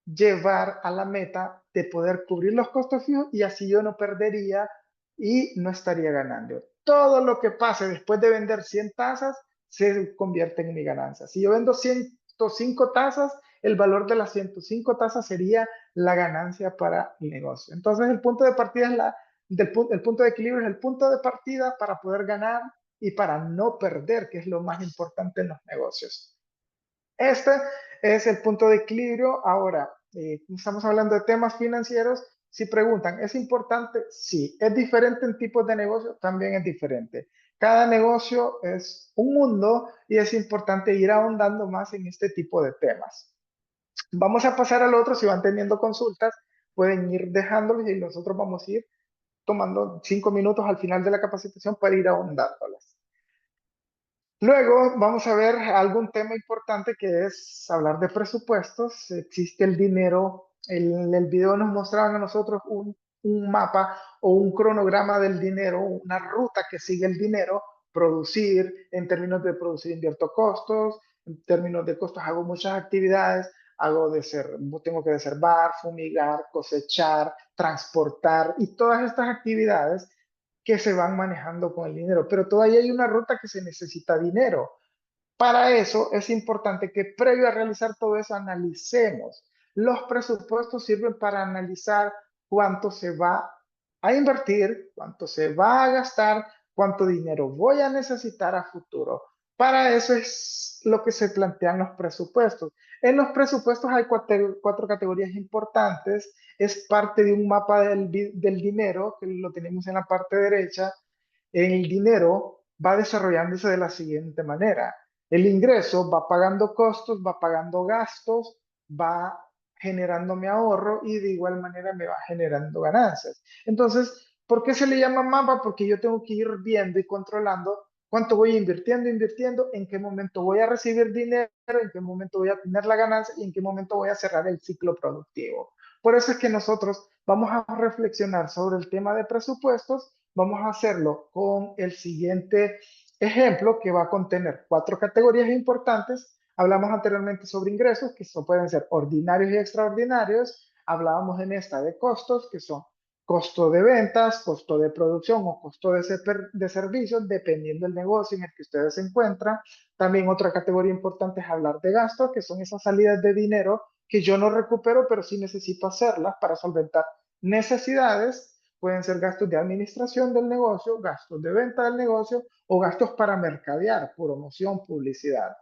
llevar a la meta de poder cubrir los costos fijos y así yo no perdería y no estaría ganando. Todo lo que pase después de vender 100 tazas se convierte en mi ganancia. Si yo vendo 105 tazas, el valor de las 105 tazas sería la ganancia para el negocio. Entonces el punto de partida es el punto de equilibrio es el punto de partida para poder ganar y para no perder, que es lo más importante en los negocios. Este es el punto de equilibrio. Ahora, estamos hablando de temas financieros. Si preguntan, ¿es importante? Sí. ¿Es diferente en tipos de negocio? También es diferente. Cada negocio es un mundo y es importante ir ahondando más en este tipo de temas. Vamos a pasar al otro. Si van teniendo consultas, pueden ir dejándolos y nosotros vamos a ir tomando 5 minutos al final de la capacitación para ir ahondándolas. Luego vamos a ver algún tema importante que es hablar de presupuestos. Existe el dinero. En el video nos mostraban a nosotros un mapa o un cronograma del dinero, una ruta que sigue el dinero. Producir, en términos de producir invierto costos, en términos de costos hago muchas actividades, tengo que deservar, fumigar, cosechar, transportar y todas estas actividades que se van manejando con el dinero, pero todavía hay una ruta que se necesita dinero. Para eso es importante que previo a realizar todo eso analicemos. Los presupuestos sirven para analizar cuánto se va a invertir, cuánto se va a gastar, cuánto dinero voy a necesitar a futuro. Para eso es lo que se plantean los presupuestos. En los presupuestos hay cuatro categorías importantes. Es parte de un mapa del dinero, que lo tenemos en la parte derecha. El dinero va desarrollándose de la siguiente manera. El ingreso va pagando costos, va pagando gastos, va generándome ahorro y de igual manera me va generando ganancias. Entonces, ¿por qué se le llama mapa? Porque yo tengo que ir viendo y controlando cuánto voy invirtiendo, en qué momento voy a recibir dinero, en qué momento voy a tener la ganancia y en qué momento voy a cerrar el ciclo productivo. Por eso es que nosotros vamos a reflexionar sobre el tema de presupuestos. Vamos a hacerlo con el siguiente ejemplo que va a contener 4 categorías importantes. Hablamos anteriormente sobre ingresos, que pueden ser ordinarios y extraordinarios. Hablábamos en esta de costos, que son costo de ventas, costo de producción o costo de servicios, dependiendo del negocio en el que ustedes se encuentran. También otra categoría importante es hablar de gastos, que son esas salidas de dinero que yo no recupero, pero sí necesito hacerlas para solventar necesidades. Pueden ser gastos de administración del negocio, gastos de venta del negocio o gastos para mercadear, promoción, publicidad.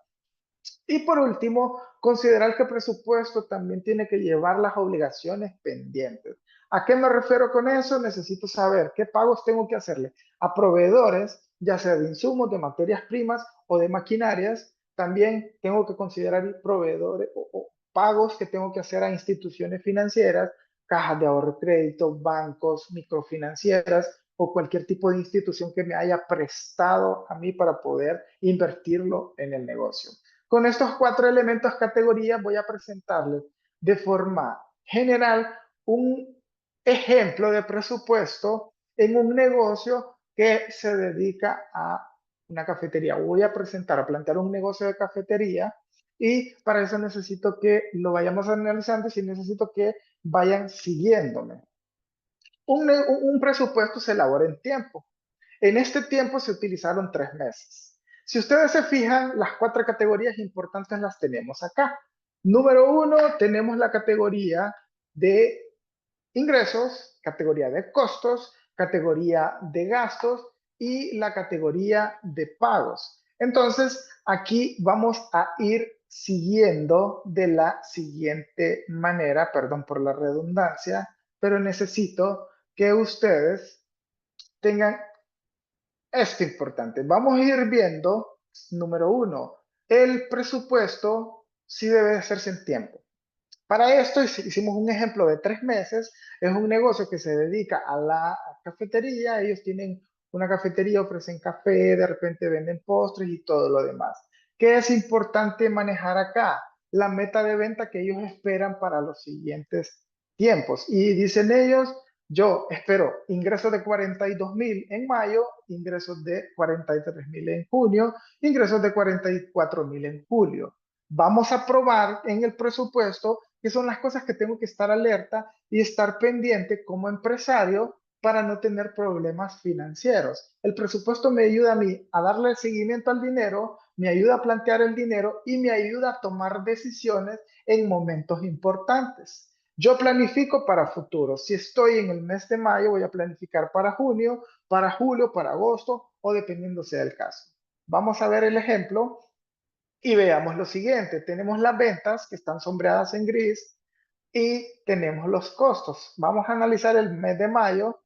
Y por último, considerar que el presupuesto también tiene que llevar las obligaciones pendientes. ¿A qué me refiero con eso? Necesito saber qué pagos tengo que hacerle a proveedores, ya sea de insumos, de materias primas o de maquinarias. También tengo que considerar proveedores o pagos que tengo que hacer a instituciones financieras, cajas de ahorro y crédito, bancos, microfinancieras o cualquier tipo de institución que me haya prestado a mí para poder invertirlo en el negocio. Con estos 4 elementos categorías voy a presentarles de forma general un ejemplo de presupuesto en un negocio que se dedica a una cafetería. Voy a presentar, a plantear un negocio de cafetería y para eso necesito que lo vayamos analizando y necesito que vayan siguiéndome. Un presupuesto se elabora en tiempo. En este tiempo se utilizaron 3 meses. Si ustedes se fijan, las 4 categorías importantes las tenemos acá. Número 1, tenemos la categoría de ingresos, categoría de costos, categoría de gastos y la categoría de pagos. Entonces, aquí vamos a ir siguiendo de la siguiente manera, perdón por la redundancia, pero necesito que ustedes tengan esto importante. Vamos a ir viendo, número 1, el presupuesto sí debe de hacerse en tiempo. Para esto hicimos un ejemplo de 3 meses. Es un negocio que se dedica a la cafetería. Ellos tienen una cafetería, ofrecen café, de repente venden postres y todo lo demás. ¿Qué es importante manejar acá? La meta de venta que ellos esperan para los siguientes tiempos. Y dicen ellos, yo espero ingresos de 42,000 en mayo, ingresos de 43,000 en junio, ingresos de 44,000 en julio. Vamos a probar en el presupuesto que son las cosas que tengo que estar alerta y estar pendiente como empresario para no tener problemas financieros. El presupuesto me ayuda a mí a darle seguimiento al dinero, me ayuda a plantear el dinero y me ayuda a tomar decisiones en momentos importantes. Yo planifico para futuro. Si estoy en el mes de mayo, voy a planificar para junio, para julio, para agosto o dependiendo sea el caso. Vamos a ver el ejemplo y veamos lo siguiente. Tenemos las ventas que están sombreadas en gris y tenemos los costos. Vamos a analizar el mes de mayo.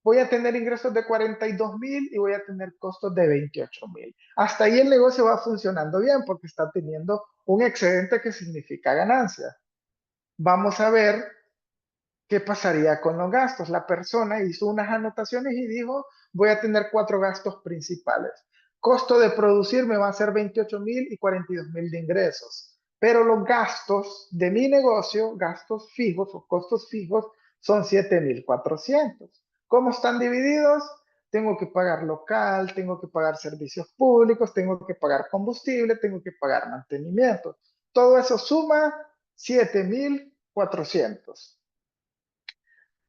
Voy a tener ingresos de 42,000 y voy a tener costos de 28,000. Hasta ahí el negocio va funcionando bien porque está teniendo un excedente que significa ganancia. Vamos a ver qué pasaría con los gastos. La persona hizo unas anotaciones y dijo, voy a tener 4 gastos principales. Costo de producir me va a ser 28,000 y 42,000 de ingresos. Pero los gastos de mi negocio, gastos fijos o costos fijos, son 7,400. ¿Cómo están divididos? Tengo que pagar local, tengo que pagar servicios públicos, tengo que pagar combustible, tengo que pagar mantenimiento. Todo eso suma 7,400.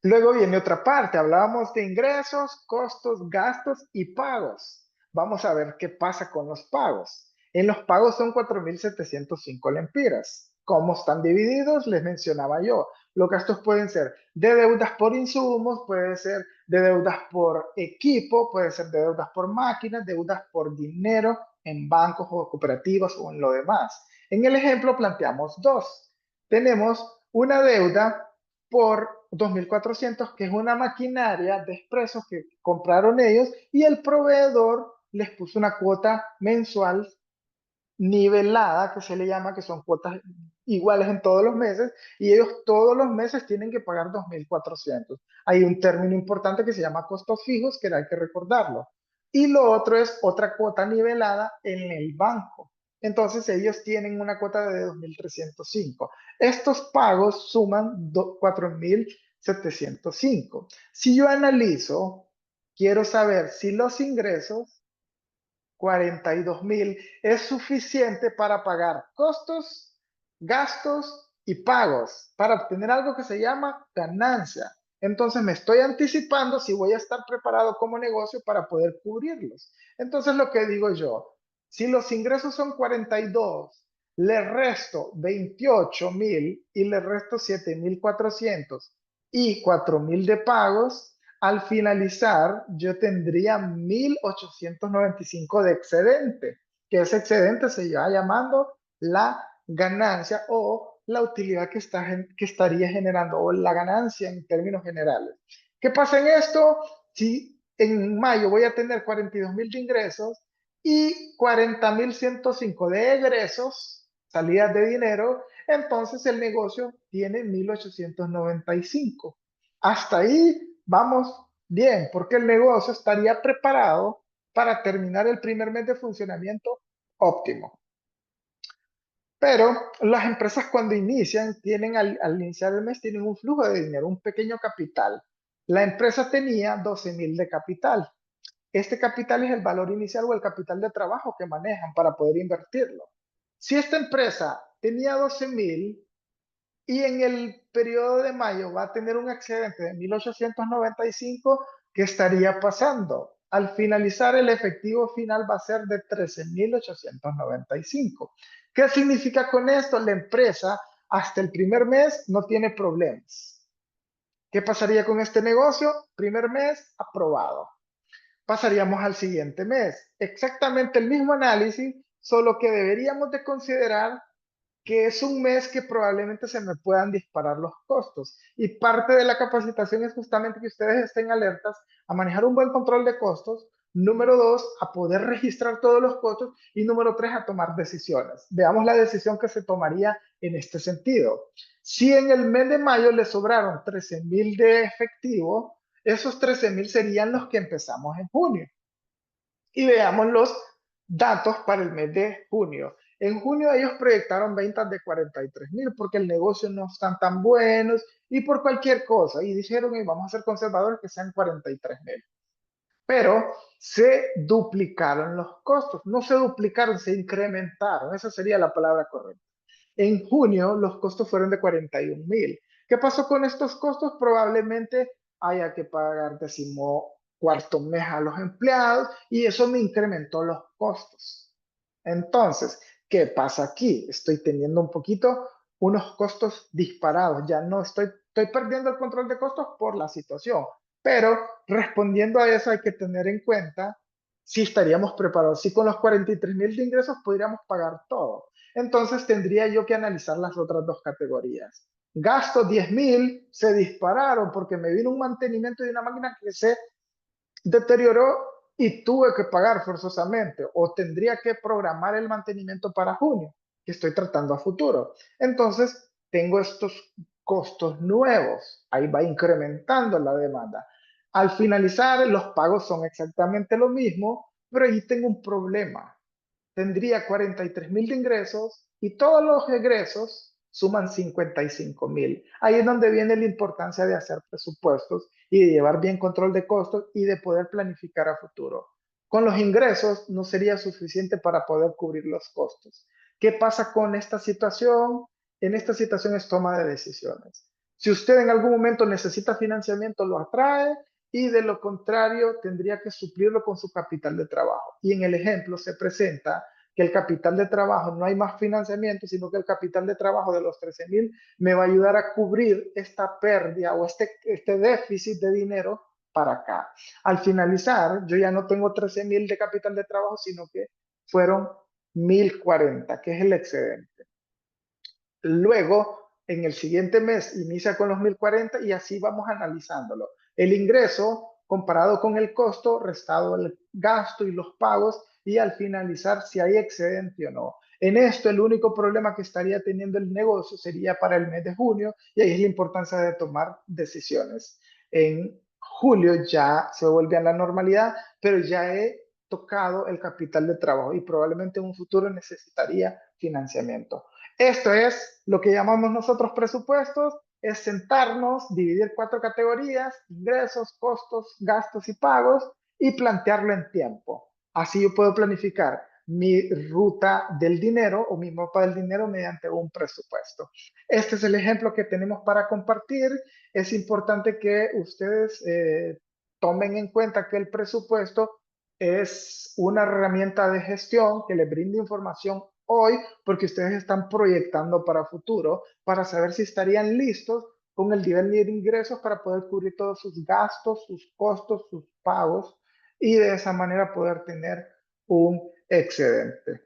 Luego viene otra parte, hablábamos de ingresos, costos, gastos y pagos. Vamos a ver qué pasa con los pagos. En los pagos son 4,705 lempiras. ¿Cómo están divididos? Les mencionaba yo. Los gastos pueden ser de deudas por insumos, puede ser de deudas por equipo, puede ser de deudas por máquinas, deudas por dinero en bancos o cooperativas o en lo demás. En el ejemplo planteamos 2. Tenemos una deuda por 2,400, que es una maquinaria de expresos que compraron ellos y el proveedor les puso una cuota mensual nivelada, que se le llama, que son cuotas iguales en todos los meses, y ellos todos los meses tienen que pagar 2,400. Hay un término importante que se llama costos fijos, que hay que recordarlo. Y lo otro es otra cuota nivelada en el banco. Entonces ellos tienen una cuota de 2,305. Estos pagos suman 4,705. Si yo analizo, quiero saber si los ingresos 42,000 es suficiente para pagar costos, gastos y pagos para obtener algo que se llama ganancia. Entonces me estoy anticipando si voy a estar preparado como negocio para poder cubrirlos. Entonces lo que digo yo, si los ingresos son 42, le resto 28,000 y le resto 7,400 y 4,000 de pagos, al finalizar yo tendría 1,895 de excedente, que ese excedente se va llamando la ganancia o la utilidad que estaría generando o la ganancia en términos generales. ¿Qué pasa en esto? Si en mayo voy a tener 42,000 de ingresos y 40.105 de egresos, salidas de dinero, entonces el negocio tiene 1.895. Hasta ahí vamos bien, porque el negocio estaría preparado para terminar el primer mes de funcionamiento óptimo. Pero las empresas cuando inician, al iniciar el mes, tienen un flujo de dinero, un pequeño capital. La empresa tenía 12.000 de capital. Este capital es el valor inicial o el capital de trabajo que manejan para poder invertirlo. Si esta empresa tenía 12.000 y en el periodo de mayo va a tener un excedente de 1.895, ¿qué estaría pasando? Al finalizar, el efectivo final va a ser de 13.895. ¿Qué significa con esto? La empresa hasta el primer mes no tiene problemas. ¿Qué pasaría con este negocio? Primer mes, aprobado. Pasaríamos al siguiente mes. Exactamente el mismo análisis, solo que deberíamos de considerar que es un mes que probablemente se me puedan disparar los costos. Y parte de la capacitación es justamente que ustedes estén alertas a manejar un buen control de costos. Número dos, a poder registrar todos los costos. Y número tres, a tomar decisiones. Veamos la decisión que se tomaría en este sentido. Si en el mes de mayo le sobraron 13.000 de efectivo, esos 13.000 serían los que empezamos en junio. Y veamos los datos para el mes de junio. En junio ellos proyectaron ventas de 43.000 porque el negocio no están tan buenos y por cualquier cosa. Y dijeron, vamos a ser conservadores, que sean 43.000. Pero se duplicaron los costos. No se duplicaron, se incrementaron. Esa sería la palabra correcta. En junio los costos fueron de 41.000. ¿Qué pasó con estos costos? Probablemente haya que pagar decimocuarto mes a los empleados y eso me incrementó los costos. Entonces, ¿qué pasa aquí? Estoy teniendo un poquito unos costos disparados. Ya no estoy perdiendo el control de costos por la situación. Pero respondiendo a eso hay que tener en cuenta si estaríamos preparados. Si con los 43.000 de ingresos podríamos pagar todo. Entonces tendría yo que analizar las otras dos categorías. Gastos 10.000 se dispararon porque me vino un mantenimiento de una máquina que se deterioró y tuve que pagar forzosamente o tendría que programar el mantenimiento para junio, que estoy tratando a futuro. Entonces tengo estos costos nuevos, ahí va incrementando la demanda. Al finalizar, los pagos son exactamente lo mismo, pero ahí tengo un problema. Tendría 43.000 de ingresos y todos los egresos suman 55.000. Ahí es donde viene la importancia de hacer presupuestos y de llevar bien control de costos y de poder planificar a futuro. Con los ingresos no sería suficiente para poder cubrir los costos. ¿Qué pasa con esta situación? En esta situación es toma de decisiones. Si usted en algún momento necesita financiamiento, lo atrae y de lo contrario tendría que suplirlo con su capital de trabajo. Y en el ejemplo se presenta que el capital de trabajo no hay más financiamiento, sino que el capital de trabajo de los 13.000 me va a ayudar a cubrir esta pérdida o este déficit de dinero para acá. Al finalizar, yo ya no tengo 13.000 de capital de trabajo, sino que fueron 1.040, que es el excedente. Luego, en el siguiente mes, inicia con los 1.040 y así vamos analizándolo. El ingreso comparado con el costo, restado el gasto y los pagos, y al finalizar si hay excedente o no. En esto, el único problema que estaría teniendo el negocio sería para el mes de junio, y ahí es la importancia de tomar decisiones. En julio ya se vuelve a la normalidad, pero ya he tocado el capital de trabajo y probablemente en un futuro necesitaría financiamiento. Esto es lo que llamamos nosotros presupuestos, es sentarnos, dividir 4 categorías, ingresos, costos, gastos y pagos, y plantearlo en tiempo. Así yo puedo planificar mi ruta del dinero o mi mapa del dinero mediante un presupuesto. Este es el ejemplo que tenemos para compartir. Es importante que ustedes tomen en cuenta que el presupuesto es una herramienta de gestión que les brinda información hoy porque ustedes están proyectando para futuro para saber si estarían listos con el nivel de ingresos para poder cubrir todos sus gastos, sus costos, sus pagos y de esa manera poder tener un excedente.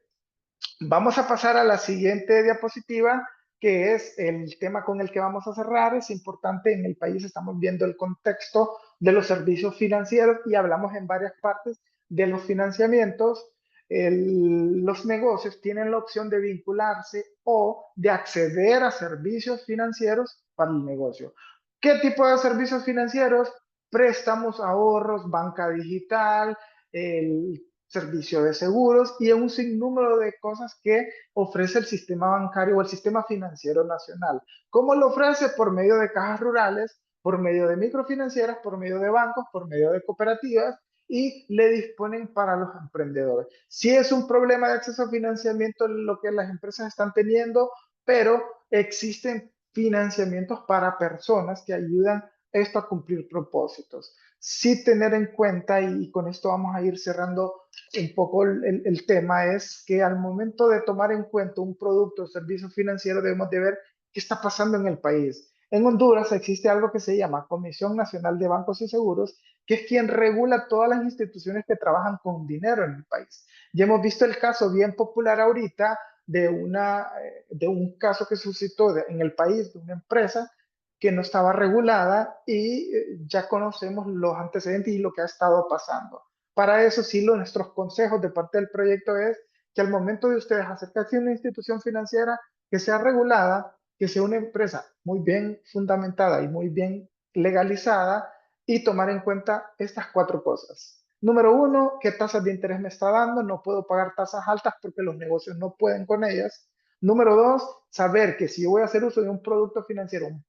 Vamos a pasar a la siguiente diapositiva, que es el tema con el que vamos a cerrar. Es importante, en el país estamos viendo el contexto de los servicios financieros y hablamos en varias partes de los financiamientos. los negocios tienen la opción de vincularse o de acceder a servicios financieros para el negocio. ¿Qué tipo de servicios financieros? Préstamos, ahorros, banca digital, el servicio de seguros y un sinnúmero de cosas que ofrece el sistema bancario o el sistema financiero nacional. ¿Cómo lo ofrece? Por medio de cajas rurales, por medio de microfinancieras, por medio de bancos, por medio de cooperativas y le disponen para los emprendedores. Si es un problema de acceso a financiamiento lo que las empresas están teniendo, pero existen financiamientos para personas que ayudan esto a cumplir propósitos. Sí tener en cuenta, y con esto vamos a ir cerrando un poco el tema, es que al momento de tomar en cuenta un producto o servicio financiero debemos de ver qué está pasando en el país. En Honduras existe algo que se llama Comisión Nacional de Bancos y Seguros, que es quien regula todas las instituciones que trabajan con dinero en el país. Ya hemos visto el caso bien popular ahorita de un caso que suscitó en el país de una empresa que no estaba regulada y ya conocemos los antecedentes y lo que ha estado pasando. Para eso sí, nuestros consejos de parte del proyecto es que al momento de ustedes acercarse a una institución financiera que sea regulada, que sea una empresa muy bien fundamentada y muy bien legalizada y tomar en cuenta estas cuatro cosas. Número uno, ¿qué tasas de interés me está dando? No puedo pagar tasas altas porque los negocios no pueden con ellas. Número dos, saber que si yo voy a hacer uso de un producto financiero, un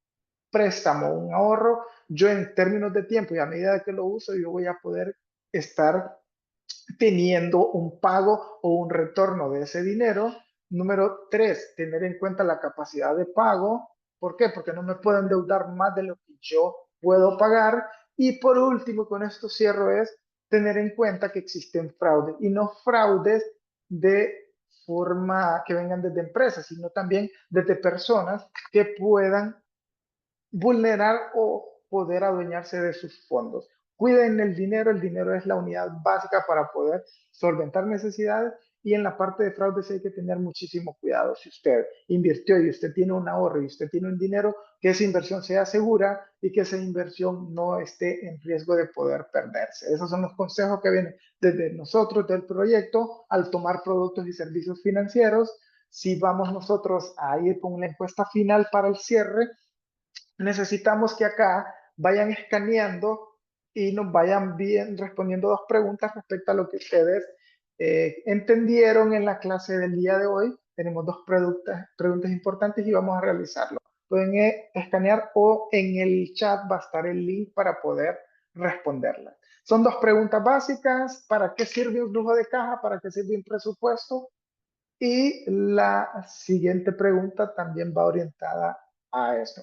préstamo, un ahorro, yo en términos de tiempo y a medida que lo uso, yo voy a poder estar teniendo un pago o un retorno de ese dinero. Número tres, tener en cuenta la capacidad de pago. ¿Por qué? Porque no me puedo endeudar más de lo que yo puedo pagar. Y por último, con esto cierro, es tener en cuenta que existen fraudes y no fraudes de forma que vengan desde empresas, sino también desde personas que puedan vulnerar o poder adueñarse de sus fondos. Cuiden el dinero es la unidad básica para poder solventar necesidades y en la parte de fraude sí hay que tener muchísimo cuidado. Si usted invirtió y usted tiene un ahorro y usted tiene un dinero, que esa inversión sea segura y que esa inversión no esté en riesgo de poder perderse. Esos son los consejos que vienen desde nosotros del proyecto al tomar productos y servicios financieros. Si vamos nosotros a ir con una encuesta final para el cierre, necesitamos que acá vayan escaneando y nos vayan bien respondiendo dos preguntas respecto a lo que ustedes entendieron en la clase del día de hoy. Tenemos dos preguntas importantes y vamos a realizarlo. Pueden escanear o en el chat va a estar el link para poder responderlas. Son dos preguntas básicas. ¿Para qué sirve un flujo de caja? ¿Para qué sirve un presupuesto? Y la siguiente pregunta también va orientada a esto.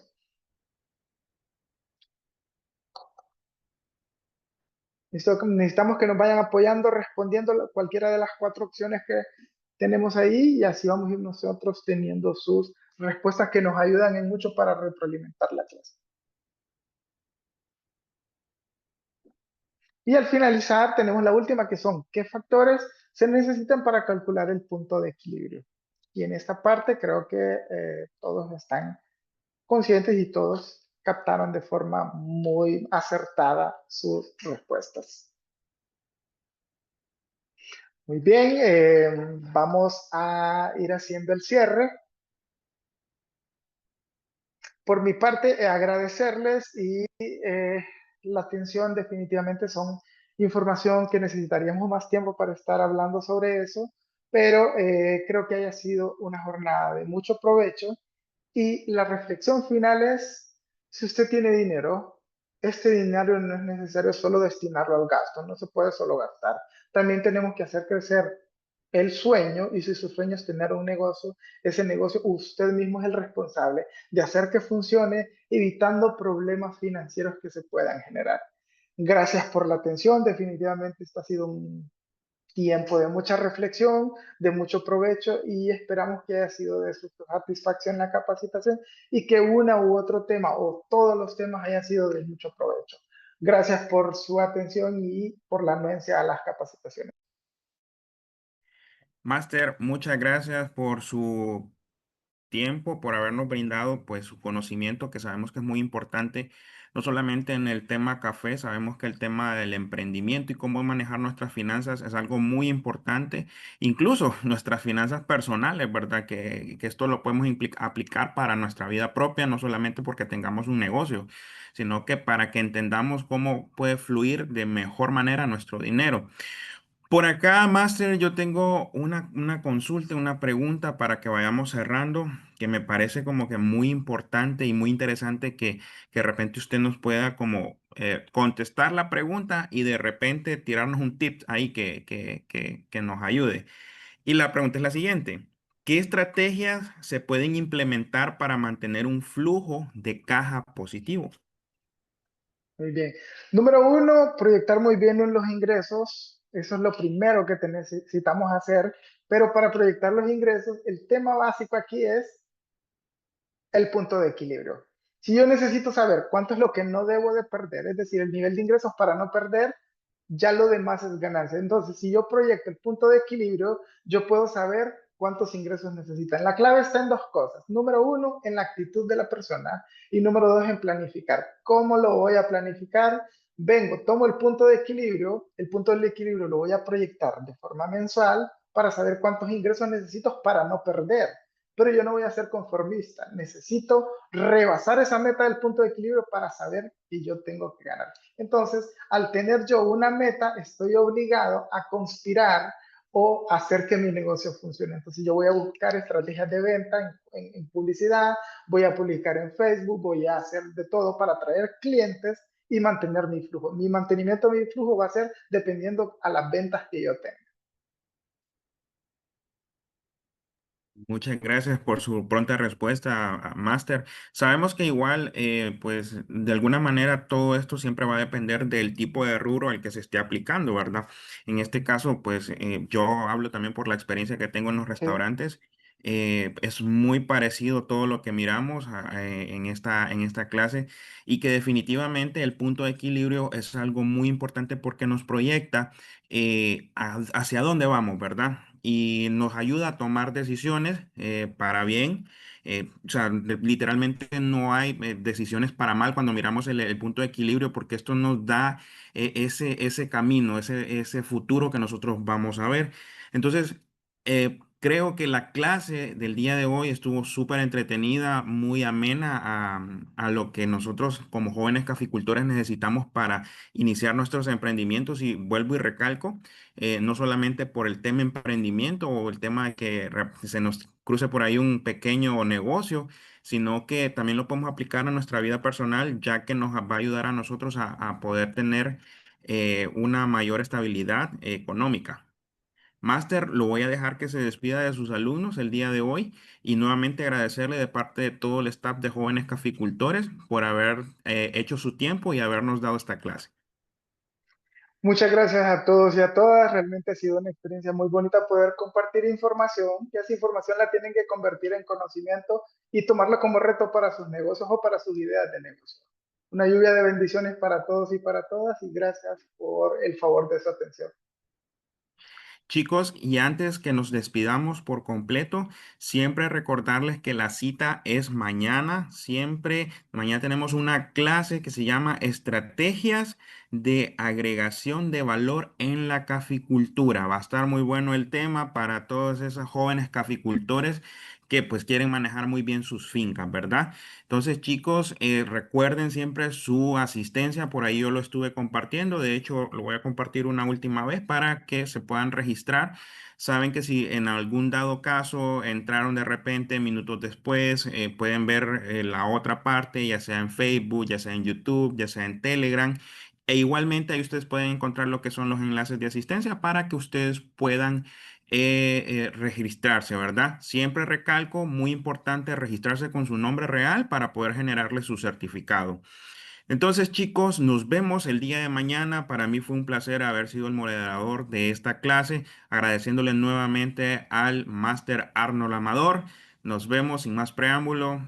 Necesitamos que nos vayan apoyando, respondiendo cualquiera de las cuatro opciones que tenemos ahí y así vamos a ir nosotros teniendo sus respuestas que nos ayudan en mucho para retroalimentar la clase. Y al finalizar tenemos la última que son ¿qué factores se necesitan para calcular el punto de equilibrio? Y en esta parte creo que todos están conscientes y todos captaron de forma muy acertada sus respuestas. Muy bien, vamos a ir haciendo el cierre. Por mi parte, agradecerles y la atención definitivamente son información que necesitaríamos más tiempo para estar hablando sobre eso, pero creo que haya sido una jornada de mucho provecho y la reflexión final es, si usted tiene dinero, este dinero no es necesario solo destinarlo al gasto, no se puede solo gastar. También tenemos que hacer crecer el sueño y si su sueño es tener un negocio, ese negocio usted mismo es el responsable de hacer que funcione, evitando problemas financieros que se puedan generar. Gracias por la atención, definitivamente esto ha sido un tiempo de mucha reflexión, de mucho provecho y esperamos que haya sido de su satisfacción la capacitación y que una u otro tema o todos los temas hayan sido de mucho provecho. Gracias por su atención y por la anuencia a las capacitaciones.
Máster, muchas gracias por su tiempo, por habernos brindado pues su conocimiento, que sabemos que es muy importante, no solamente en el tema café, sabemos que el tema del emprendimiento y cómo manejar nuestras finanzas es algo muy importante, incluso nuestras finanzas personales, ¿verdad? Que esto lo podemos aplicar para nuestra vida propia, no solamente porque tengamos un negocio, sino que para que entendamos cómo puede fluir de mejor manera nuestro dinero. Por acá, Master, yo tengo una consulta, una pregunta para que vayamos cerrando, que me parece como que muy importante y muy interesante que de repente usted nos pueda como contestar la pregunta y de repente tirarnos un tip ahí que nos ayude. Y la pregunta es la siguiente. ¿Qué estrategias se pueden implementar para mantener un flujo de caja positivo?
Muy bien. Número uno, proyectar muy bien los ingresos. Eso es lo primero que necesitamos hacer. Pero para proyectar los ingresos, el tema básico aquí es el punto de equilibrio. Si yo necesito saber cuánto es lo que no debo de perder, es decir, el nivel de ingresos para no perder, ya lo demás es ganancia. Entonces, si yo proyecto el punto de equilibrio, yo puedo saber cuántos ingresos necesitan. La clave está en dos cosas. Número uno, en la actitud de la persona y número dos, en planificar. ¿Cómo lo voy a planificar? Vengo, tomo el punto del equilibrio lo voy a proyectar de forma mensual para saber cuántos ingresos necesito para no perder. Pero yo no voy a ser conformista. Necesito rebasar esa meta del punto de equilibrio para saber que yo tengo que ganar. Entonces, al tener yo una meta, estoy obligado a conspirar o hacer que mi negocio funcione. Entonces, yo voy a buscar estrategias de venta en publicidad, voy a publicar en Facebook, voy a hacer de todo para atraer clientes y mantener mi flujo. Mi mantenimiento de mi flujo va a ser dependiendo a las ventas que yo tenga.
Muchas gracias por su pronta respuesta, Master. Sabemos que igual, pues de alguna manera todo esto siempre va a depender del tipo de rubro al que se esté aplicando, ¿verdad? En este caso, pues yo hablo también por la experiencia que tengo en los
¿Sí?
restaurantes. Es muy parecido todo lo que miramos en esta clase y que definitivamente el punto de equilibrio es algo muy importante porque nos proyecta hacia dónde vamos, ¿verdad? Y nos ayuda a tomar decisiones para bien. O sea, literalmente no hay decisiones para mal cuando miramos el punto de equilibrio porque esto nos da ese camino, ese futuro que nosotros vamos a ver. Entonces, creo que la clase del día de hoy estuvo súper entretenida, muy amena a lo que nosotros como jóvenes caficultores necesitamos para iniciar nuestros emprendimientos y vuelvo y recalco no solamente por el tema emprendimiento o el tema de que se nos cruce por ahí un pequeño negocio, sino que también lo podemos aplicar a nuestra vida personal, ya que nos va a ayudar a nosotros a poder tener una mayor estabilidad económica. Máster, lo voy a dejar que se despida de sus alumnos el día de hoy y nuevamente agradecerle de parte de todo el staff de jóvenes caficultores por haber hecho su tiempo y habernos dado esta clase.
Muchas gracias a todos y a todas. Realmente ha sido una experiencia muy bonita poder compartir información y esa información la tienen que convertir en conocimiento y tomarla como reto para sus negocios o para sus ideas de negocio. Una lluvia de bendiciones para todos y para todas y gracias por el favor de su atención.
Chicos, y antes que nos despidamos por completo, siempre recordarles que la cita es mañana. Siempre, mañana tenemos una clase que se llama Estrategias de agregación de valor en la caficultura. Va a estar muy bueno el tema para todos esos jóvenes caficultores que pues quieren manejar muy bien sus fincas, ¿verdad? Entonces, chicos, recuerden siempre su asistencia. Por ahí yo lo estuve compartiendo. De hecho, lo voy a compartir una última vez para que se puedan registrar. Saben que si en algún dado caso entraron de repente minutos después, pueden ver la otra parte, ya sea en Facebook, ya sea en YouTube, ya sea en Telegram. E igualmente ahí ustedes pueden encontrar lo que son los enlaces de asistencia para que ustedes puedan registrarse, ¿verdad? Siempre recalco, muy importante registrarse con su nombre real para poder generarle su certificado. Entonces, chicos, nos vemos el día de mañana. Para mí fue un placer haber sido el moderador de esta clase, agradeciéndole nuevamente al Máster Arnold Amador. Nos vemos sin más preámbulo.